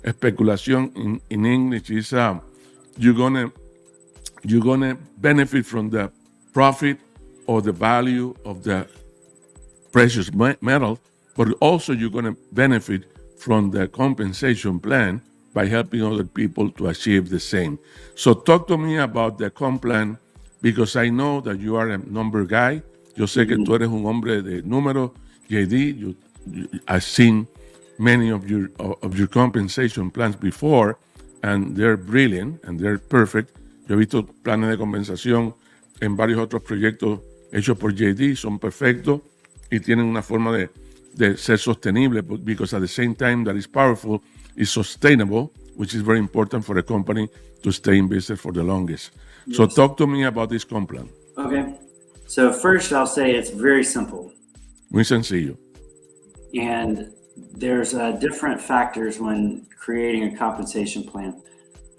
especulación in English is you're gonna benefit from the profit or the value of the precious metal, but also you're going to benefit from the compensation plan by helping other people to achieve the same. So talk to me about the comp plan, because I know that you are a number guy. Yo sé que tú eres un hombre de números, JD. I've seen many of your compensation plans before, and they're brilliant and they're perfect. Yo he visto planes de compensación en varios otros proyectos hechos por JD, son perfectos y tienen una forma de ser sostenible, because at the same time that is powerful, is sustainable, which is very important for a company to stay in business for the longest. Yes. So talk to me about this comp plan. Okay. So first I'll say it's very simple. Muy sencillo. And there's different factors when creating a compensation plan.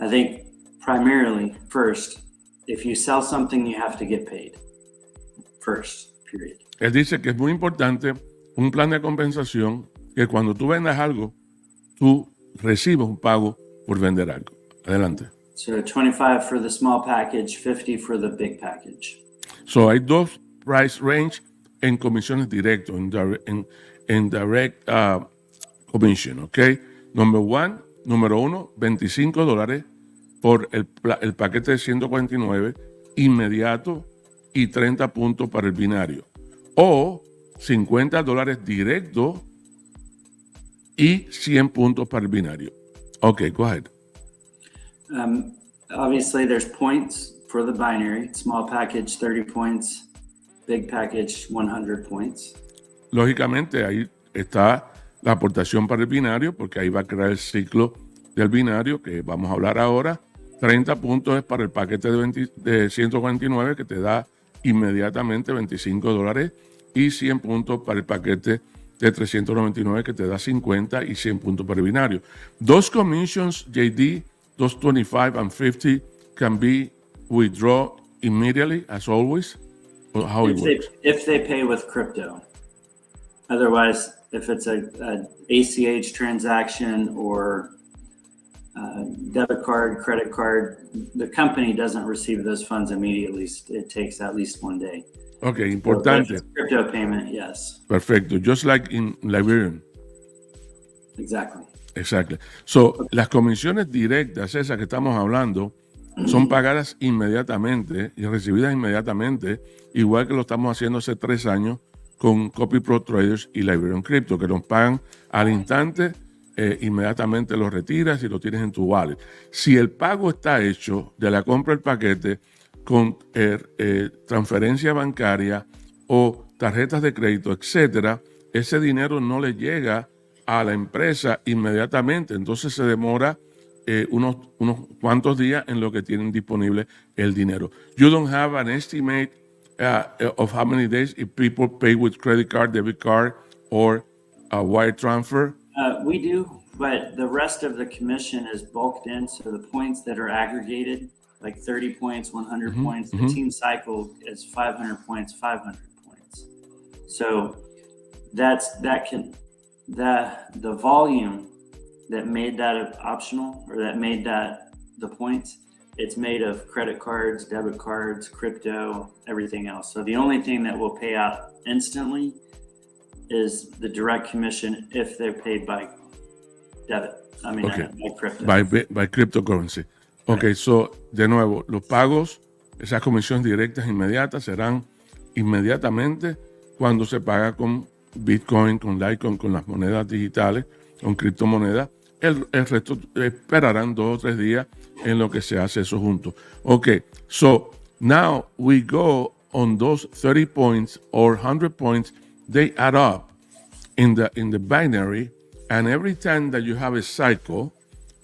I think primarily, first, if you sell something, you have to get paid. First, period. Él dice que es muy importante un plan de compensación, que cuando tú vendas algo, tú recibes un pago por vender algo. Adelante. So 25 for the small package, 50 for the big package. So hay dos price range en comisiones directas, en direct commission, ¿ok? Número uno, $25 por el paquete de 149 inmediato y 30 puntos para el binario. O $50 directo y 100 puntos para el binario. Okay, go ahead. Obviously, there's points for the binary. Small package, 30 points. Big package, 100 points. Lógicamente, ahí está la aportación para el binario, porque ahí va a crear el ciclo del binario, que vamos a hablar ahora. 30 puntos es para el paquete de 149, que te da inmediatamente $25, y 100 puntos para el paquete de 399, que te da 50, y 100 puntos para el binario. Those commissions, JD, those 25 and 50 can be withdrawn immediately, as always, or how it works? If they pay with crypto. Otherwise, if it's a ACH transaction or debit card, credit card, the company doesn't receive those funds immediately. It takes at least 1 day. Okay, importante. So crypto payment, yes. Perfecto. Just like in Liberian. Exactly. So, las comisiones directas, esas que estamos hablando, son pagadas inmediatamente y recibidas inmediatamente, igual que lo estamos haciendo hace 3 años con Copy Pro Traders y Liberian Crypto, que nos pagan al instante, inmediatamente lo retiras y lo tienes en tu wallet. Si el pago está hecho de la compra del paquete con transferencia bancaria o tarjetas de crédito, etcétera, ese dinero no le llega a la empresa inmediatamente, entonces se demora unos cuantos días en lo que tienen disponible el dinero. You don't have an estimate of how many days if people pay with credit card, debit card, or a wire transfer? We do, but the rest of the commission is bulked in, so the points that are aggregated, like 30 points, 100 points, the team cycle is 500 points, 500 points. So the volume that made that optional, or that made that the points, it's made of credit cards, debit cards, crypto, everything else. So the only thing that will pay out instantly is the direct commission if they're paid by debit. By crypto. By cryptocurrency. Right. Okay, so de nuevo, los pagos, esas comisiones directas inmediatas serán inmediatamente cuando se paga con Bitcoin, con Litecoin, con las monedas digitales, con criptomonedas. El resto esperarán 2 o 3 días en lo que se hace eso junto. Okay, so now we go on those 30 points or 100 points. They add up in the binary, and every time that you have a cycle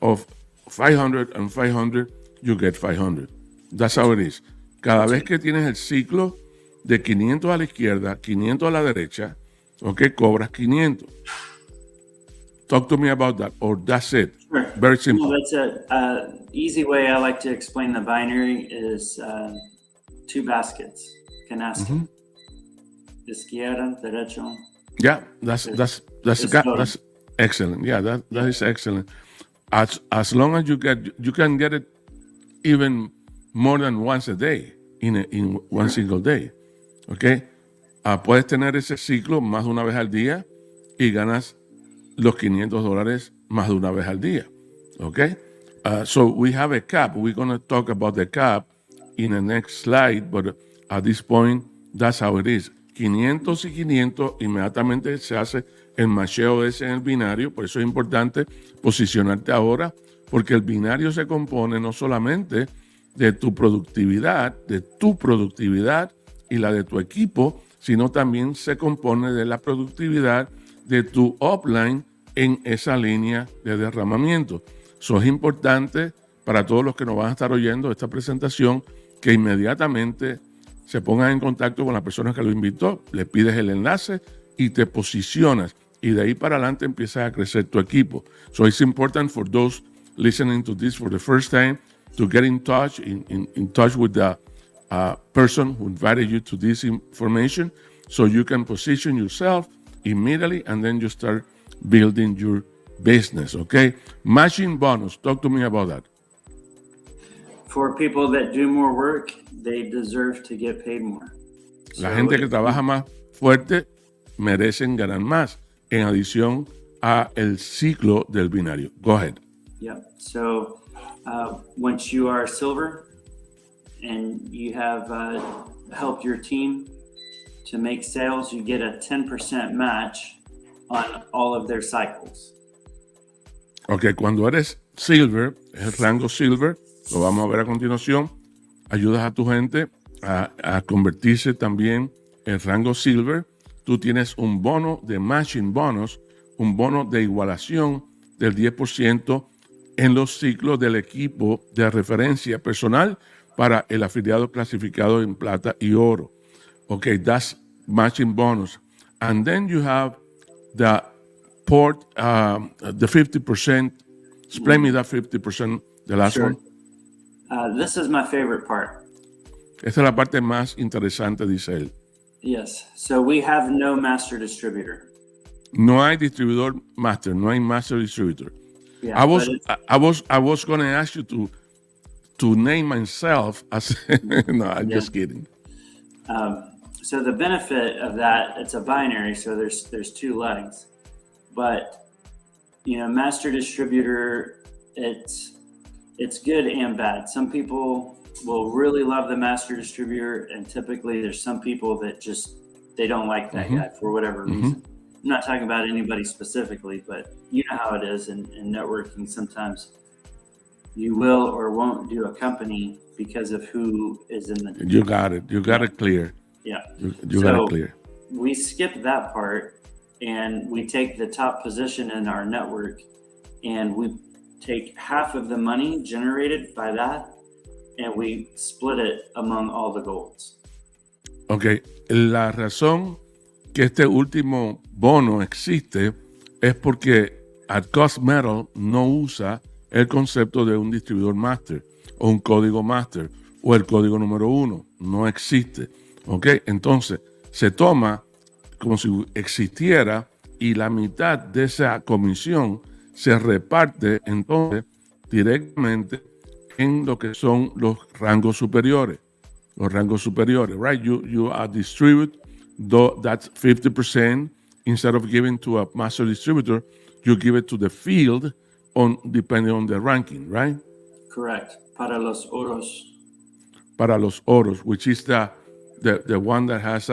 of 500 and 500, you get 500. That's how it is. Cada vez que tienes el ciclo de 500 a la izquierda, 500 a la derecha, okay, cobras 500. Talk to me about that, or that's it. Sure. Very simple. Well, that's a easy way I like to explain the binary is 2 baskets. Canasta. Izquierda, derecho. Yeah, that's excellent. Yeah, that is excellent. As long as you can get it even more than once a day in one single day. Okay, puedes tener ese ciclo más de una vez al día y ganas los $500 más de una vez al día. Okay, so we have a cap. We're going to talk about the cap in the next slide, but at this point, that's how it is. 500 y 500, inmediatamente se hace el macheo ese en el binario. Por eso es importante posicionarte ahora, porque el binario se compone no solamente de tu productividad y la de tu equipo, sino también se compone de la productividad de tu upline en esa línea de derramamiento. Eso es importante para todos los que nos van a estar oyendo esta presentación, que inmediatamente se pongan en contacto con la persona que lo invitó, le pides el enlace y te posicionas. Y de ahí para adelante empiezas a crecer tu equipo. So it's important for those listening to this for the first time to get in touch with the person who invited you to this information, so you can position yourself immediately and then you start building your business, okay? Matching bonus, talk to me about that. For people that do more work, they deserve to get paid more. La gente que trabaja más fuerte merecen ganar más, en adición a el ciclo del binario. Go ahead. Yep. So once you are silver and you have helped your team to make sales, you get a 10% match on all of their cycles. Ok, cuando eres silver, es el rango silver, lo vamos a ver a continuación, ayudas a tu gente a convertirse también en rango silver. Tú tienes un bono de matching bonus, un bono de igualación del 10% en los ciclos del equipo de referencia personal para el afiliado clasificado en plata y oro. Okay, that's matching bonus. And then you have the port, the 50%. Explain me that 50%, the last Sure. one. This is my favorite part. Esta es la parte más interesante, dice él. Yes. So we have no master distributor. No hay distribuidor master, no hay master distributor. Yeah, I was but going to ask you to name myself as no, I'm just kidding. so the benefit of that, it's a binary, so there's 2 legs. But master distributor, it's good and bad. Some people will really love the master distributor, and typically there's some people that just they don't like that guy for whatever reason. I'm not talking about anybody specifically, but you know how it is in networking. Sometimes you will or won't do a company because of who is in the. You got it. You got it clear. Yeah. You got it clear. We skip that part and we take the top position in our network and we take half of the money generated by that and we split it among all the golds. Ok, la razón que este último bono existe es porque Cost Metal no usa el concepto de un distribuidor master o un código master o el código número 1. No existe. Ok, entonces se toma como si existiera y la mitad de esa comisión se reparte entonces directamente en lo que son los rangos superiores. Los rangos superiores, right? You distribute that's 50%. Instead of giving to a master distributor, you give it to the field depending on the ranking, right? Correct. Para los oros. Para los oros, which is the one that has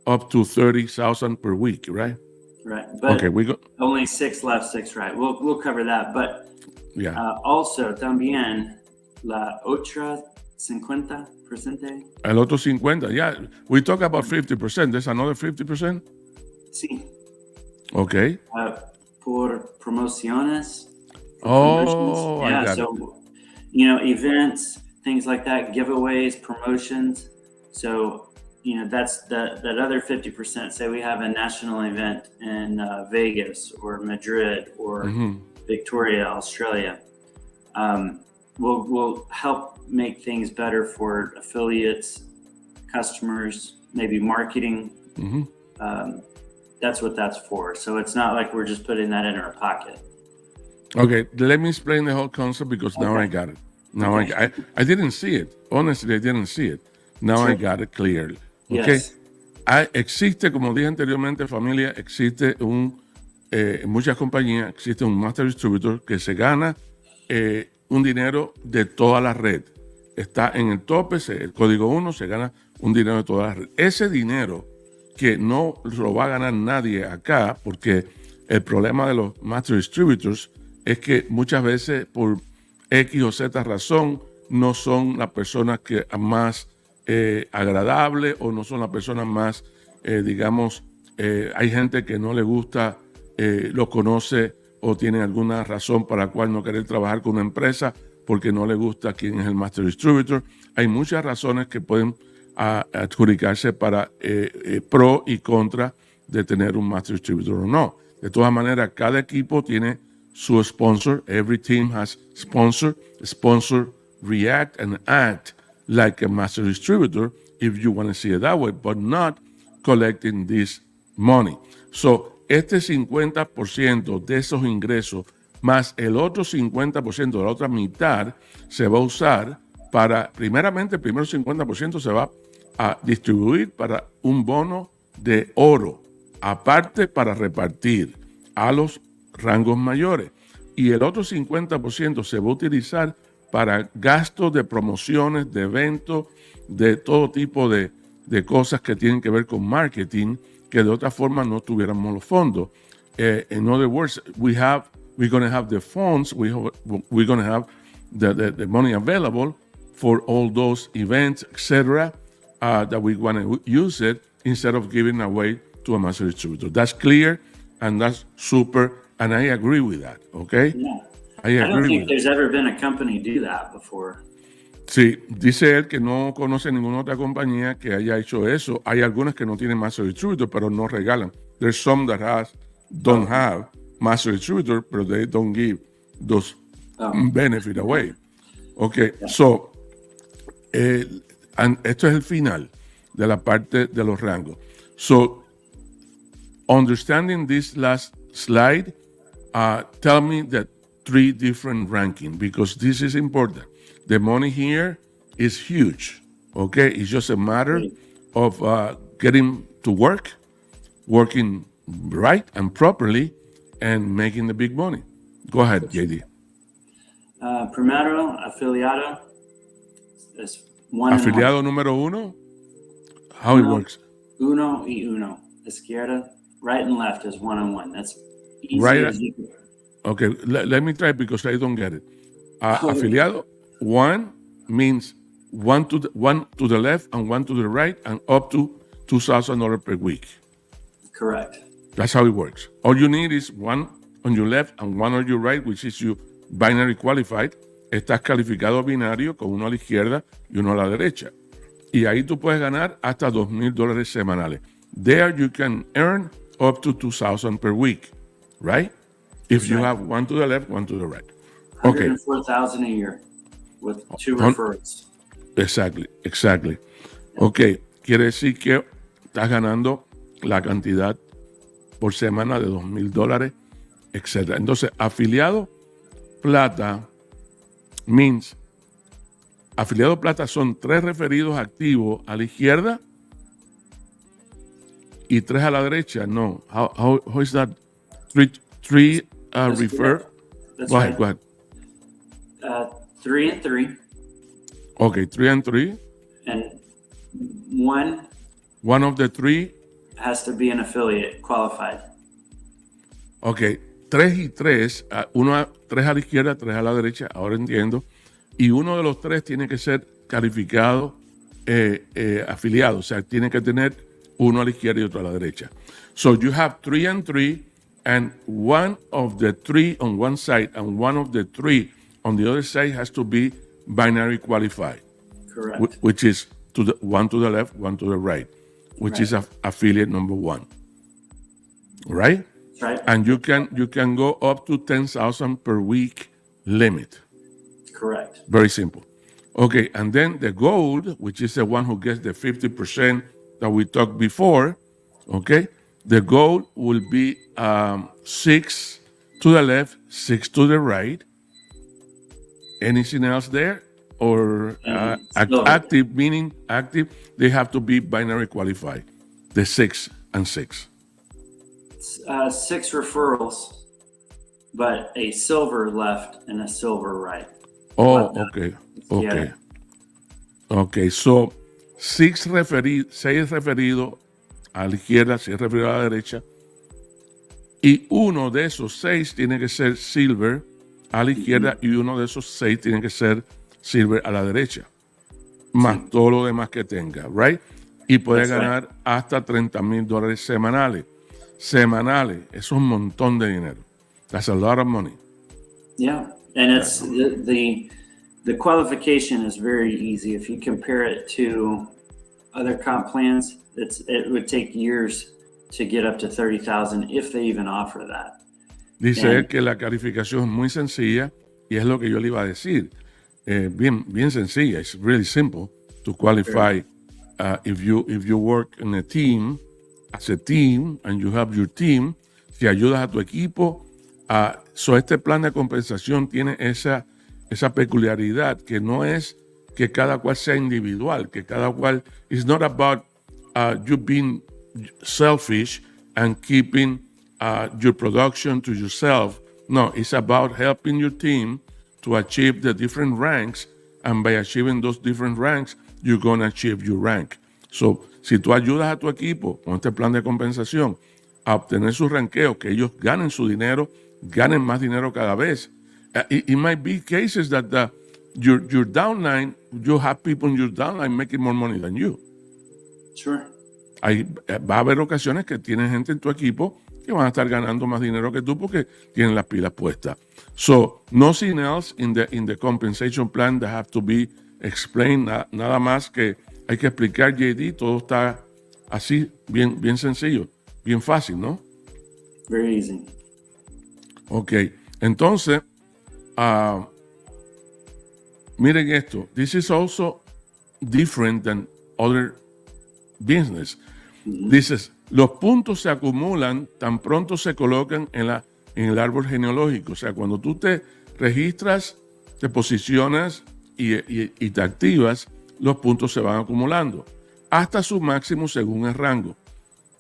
up to 30,000 per week, right? Right. But Okay, we go. only 6 left, 6 right. We'll cover that. But Yeah. also también la otra 50%. El otro 50. Yeah, we talk about 50%. There's another 50%. Sí. Okay. Por promociones. Oh, Yeah, I got so events, things like that, giveaways, promotions. So that's that other 50%. Say we have a national event in Vegas or Madrid or Victoria, Australia. We'll help make things better for affiliates, customers, maybe marketing. That's what that's for. So it's not like we're just putting that in our pocket. Okay, let me explain the whole concept because now I got it. Now I didn't see it. Honestly, I didn't see it. Now I got it clearly. Okay. Yes. Existe, como dije anteriormente, familia, existe en muchas compañías, existe un Master Distributor que se gana un dinero de toda la red. Está en el tope, el código 1 se gana un dinero de toda la red. Ese dinero que no lo va a ganar nadie acá, porque el problema de los Master Distributors es que muchas veces por X o Z razón no son las personas que más agradables o no son las personas más, digamos, hay gente que no le gusta, lo conoce o tiene alguna razón para la cual no querer trabajar con una empresa porque no le gusta quién es el Master Distributor. Hay muchas razones que pueden adjudicarse para pro y contra de tener un Master Distributor o no. De todas maneras, cada equipo tiene su sponsor. Every team has sponsor. Sponsor react and act like a Master Distributor if you want to see it that way, but not collecting this money. So, este 50% de esos ingresos más el otro 50% de la otra mitad se va a usar para, primeramente, el primer 50% se va a distribuir para un bono de oro, aparte para repartir a los rangos mayores. Y el otro 50% se va a utilizar para gastos de promociones, de eventos, de todo tipo de cosas que tienen que ver con marketing, que de otra forma no tuviéramos los fondos. In other words, we're going to have the funds, we're going to have the money available for all those events, etc., that we want to use it instead of giving away to a master distributor. That's clear and that's super, and I agree with that, okay? Yeah. I don't think there's ever been a company do that before. Sí, dice él que no conoce ninguna otra compañía que haya hecho eso. Hay algunas que no tienen master distributor, pero no regalan. There's some that don't have master distributor, but they don't give those benefit away. Okay, so esto es el final de la parte de los rangos. So, understanding this last slide, tell me the 3 different rankings, because this is important. The money here is huge, okay? It's just a matter of getting to work, working right and properly, and making the big money. Go ahead, JD. Primero, afiliado is 1 Afiliado número 1, how it works? Uno y uno. Izquierda, right and left is 1 and 1. That's easy Right. as you can. Okay, let me try because I don't get it. Afiliado 1 means one to the left and 1 to the right, and up to $2,000 per week. Correct. That's how it works. All you need is 1 on your left and 1 on your right, which is you binary qualified. Estás calificado binario con uno a la izquierda y uno a la derecha. Y ahí tú puedes ganar hasta $2,000 semanales. There you can earn up to $2,000 per week, right? If you have 1 to the left, 1 to the right. Okay. $104,000 a year with 2 referrals. Exactly. Okay, quiere decir que estás ganando la cantidad por semana de $2,000, etc. Entonces, afiliado plata means, afiliado plata son 3 referidos activos a la izquierda y 3 a la derecha. No, how is that? 3 refer. Go ahead. 3 and 3. Okay, 3 and 3. And one of the 3 has to be an affiliate qualified. Ok, 3 y 3, tres a la izquierda, 3 a la derecha, ahora entiendo. Y uno de los 3 tiene que ser calificado afiliado, o sea, tiene que tener uno a la izquierda y otro a la derecha. So you have 3 and 3, and one of the 3 on one side and one of the 3 on the other side has to be binary qualified. Correct. Which is one to the left, one to the right, which is affiliate number 1. Right? Right. And you can go up to 10,000 per week limit. Correct. Very simple. Okay, and then the gold, which is the one who gets the 50% that we talked before, okay, the gold will be 6 to the left, 6 to the right. Anything else there? Or active, meaning active, they have to be binary qualified, the 6 and 6. 6 referrals, but a silver left and a silver right. Oh, okay. Okay. Okay, so 6 referidos a la izquierda, 6 referidos a la derecha. Y uno de esos 6 tiene que ser silver a la izquierda y uno de esos 6 tiene que ser silver a la derecha. Más todo lo demás que tenga, right? Y puede ganar hasta $30,000 semanales. Semanales, eso es un montón de dinero. That's a lot of money. Yeah, and it's the qualification is very easy. If you compare it to other comp plans, it would take years to get up to 30,000 if they even offer that. Dice él que la calificación es muy sencilla y es lo que yo le iba a decir. Bien sencilla. It's really simple to qualify. If you work in a team, as a team, and you have your team, si ayudas a tu equipo, so este plan de compensación tiene esa peculiaridad que no es que cada cual sea individual, que cada cual, it's not about you being selfish and keeping your production to yourself. No, it's about helping your team to achieve the different ranks, and by achieving those different ranks, you're going to achieve your rank. So, si tú ayudas a tu equipo con este plan de compensación a obtener su ranqueo, que ellos ganen su dinero, ganen más dinero cada vez. It might be cases that your downline, you have people in your downline making more money than you. Sure. Va a haber ocasiones que tienes gente en tu equipo que van a estar ganando más dinero que tú porque tienen las pilas puestas. So, nothing else in the compensation plan that have to be explained. Nada más que hay que explicar, JD. Todo está así, bien sencillo, bien fácil, ¿no? Very easy. Ok, entonces, miren esto. This is also different than other business. Dices, los puntos se acumulan tan pronto se colocan en el árbol genealógico. O sea, cuando tú te registras, te posicionas y te activas, los puntos se van acumulando hasta su máximo según el rango.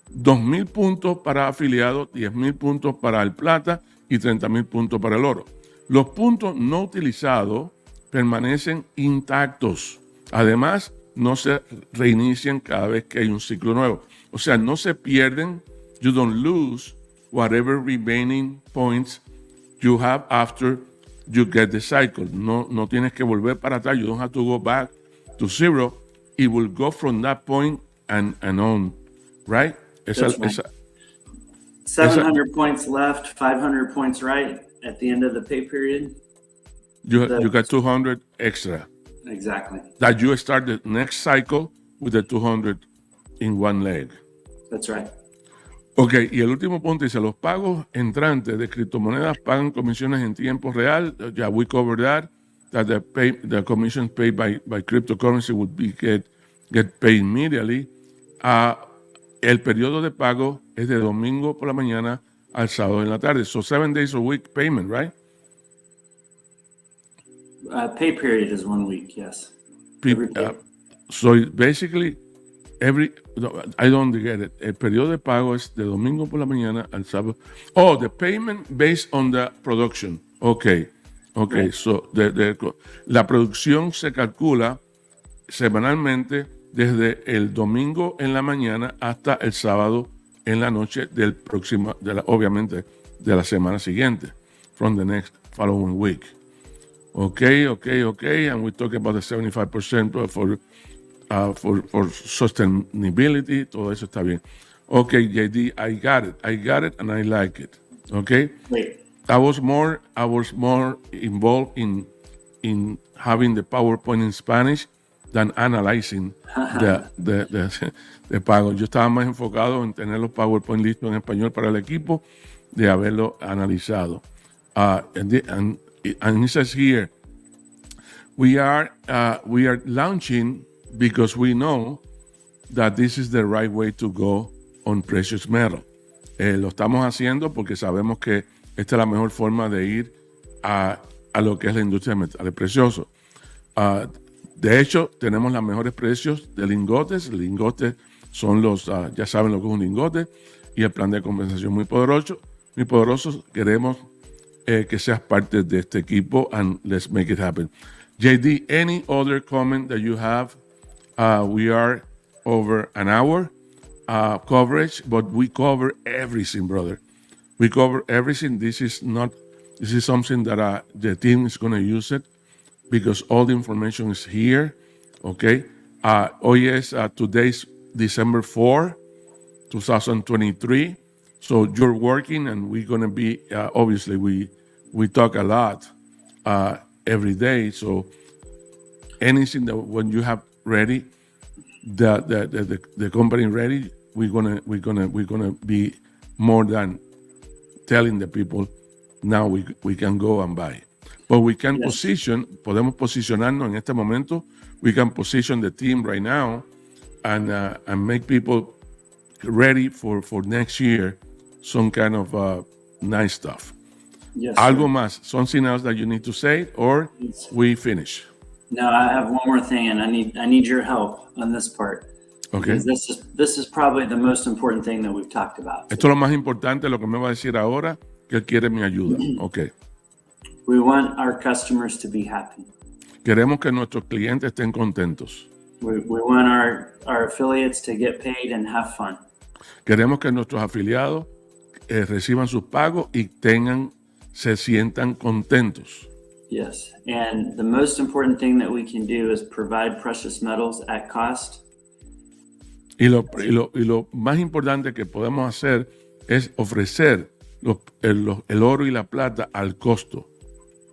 2,000 puntos para afiliados, 10,000 puntos para el plata y 30,000 puntos para el oro. Los puntos no utilizados permanecen intactos. Además, no se reinician cada vez que hay un ciclo nuevo. O sea, no se pierden. You don't lose whatever remaining points you have after you get the cycle. No tienes que volver para atrás. You don't have to go back to zero. It will go from that point and on. Right? That's right. 700 points left, 500 points right at the end of the pay period. You got 200 extra. Exactly. That you start the next cycle with the 200 in one leg. That's right. Ok, y el último punto dice, los pagos entrantes de criptomonedas pagan comisiones en tiempo real. Yeah, we covered that the commissions paid by cryptocurrency would be get paid immediately. El periodo de pago es de domingo por la mañana al sábado en la tarde. So 7 days a week payment, right? Pay period is 1 week, yes. So basically, I don't get it. El periodo de pago es de domingo por la mañana al sábado. Oh, the payment based on the production. Okay. Right. So la producción se calcula semanalmente desde el domingo en la mañana hasta el sábado en la noche del próximo, obviamente, de la semana siguiente, from the next following week. Okay, and we talk about the 75% for sustainability, todo eso está bien. Okay, JD, I got it, and I like it. Okay? Wait. I was more involved in having the PowerPoint in Spanish than analyzing the pago. Yo estaba más enfocado en tener los PowerPoint listos en español para el equipo de haberlo analizado. And it says here, we are launching because we know that this is the right way to go on precious metal. Lo estamos haciendo porque sabemos que esta es la mejor forma de ir a lo que es la industria de metales preciosos. De hecho, tenemos los mejores precios de lingotes. Lingotes son ya saben lo que es un lingote, y el plan de compensación muy poderoso. Queremos que seas parte de este equipo, and let's make it happen. JD, any other comment that you have? We are over an hour coverage, but we cover everything, brother. We cover everything. This is something that the team is going to use it because all the information is here. Okay. Today's December 4, 2023. So you're working, and we're going to be, obviously we talk a lot every day. So anything that when you have ready, the company ready, we're gonna be more than telling the people now we can go and buy. But we can podemos posicionarnos en este momento. We can position the team right now and make people ready for next year, some kind of nice stuff. Yes, Algo más, something else that you need to say, or we finish? No, I have one more thing, and I need your help on this part. Okay. This is probably the most important thing that we've talked about. Esto es lo más importante, lo que me va a decir ahora, que él quiere mi ayuda. Okay. We want our customers to be happy. Queremos que nuestros clientes estén contentos. We want our affiliates to get paid and have fun. Queremos que nuestros afiliados reciban sus pagos y se sientan contentos. Yes, and the most important thing that we can do is provide precious metals at cost. Y lo más importante que podemos hacer es ofrecer el oro y la plata al costo.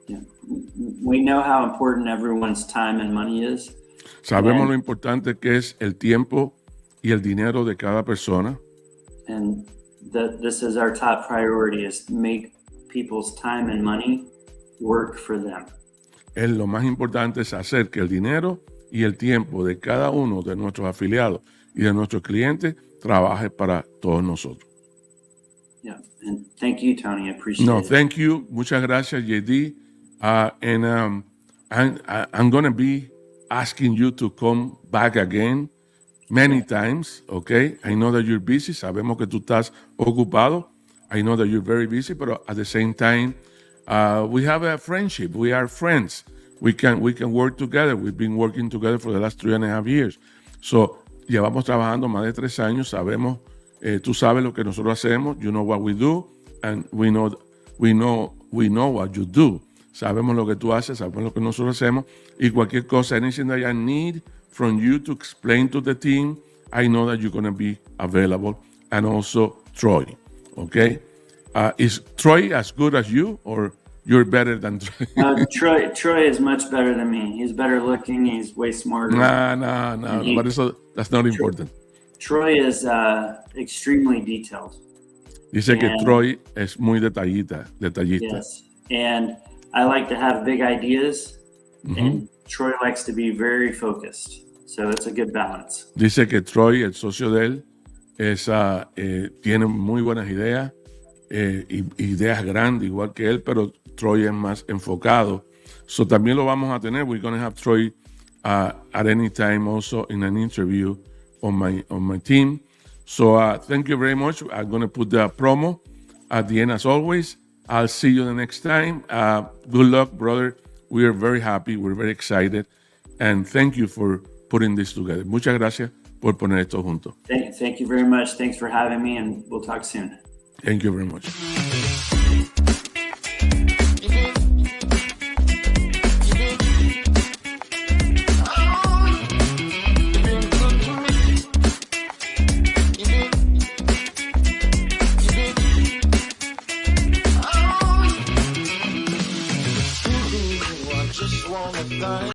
Yeah. We know how important everyone's time and money is. Sabemos lo importante que es el tiempo y el dinero de cada persona. And this is our top priority, is to make people's time and money work for them. Lo más importante es hacer que el dinero y el tiempo de cada uno de nuestros afiliados y de nuestros clientes trabaje para todos nosotros. Yeah, and thank you, Tony. I appreciate it. Thank you. Muchas gracias, JD. And I'm going to be asking you to come back again many times, okay? I know that you're busy. Sabemos que tú estás ocupado. I know that you're very busy, but at the same time, we have a friendship. We are friends. We can work together. We've been working together for the last 3.5 years. So, llevamos trabajando más de 3 años. Sabemos, tú sabes lo que nosotros hacemos. You know what we do, and we know what you do. Sabemos lo que tú haces, sabemos lo que nosotros hacemos. Y cualquier cosa, anything that I need from you to explain to the team, I know that you're going to be available. And also Troy, okay? Is Troy as good as you, or you're better than Troy? Troy is much better than me. He's better looking. He's way smarter. No. But that's not important. Troy is extremely detailed. Dice que Troy es muy detallista. Yes, and I like to have big ideas, and Troy likes to be very focused. So it's a good balance. Dice que Troy, el socio de él, tiene muy buenas ideas, ideas grandes igual que él, pero Troy es más enfocado. So también lo vamos a tener. We're going to have Troy at any time also in an interview on my team. So thank you very much. I'm going to put the promo at the end as always. I'll see you the next time. Good luck, brother. We are very happy. We're very excited. And thank you for putting this together. Muchas gracias por poner esto junto. Thank you very much. Thanks for having me, and we'll talk soon. Thank you very much.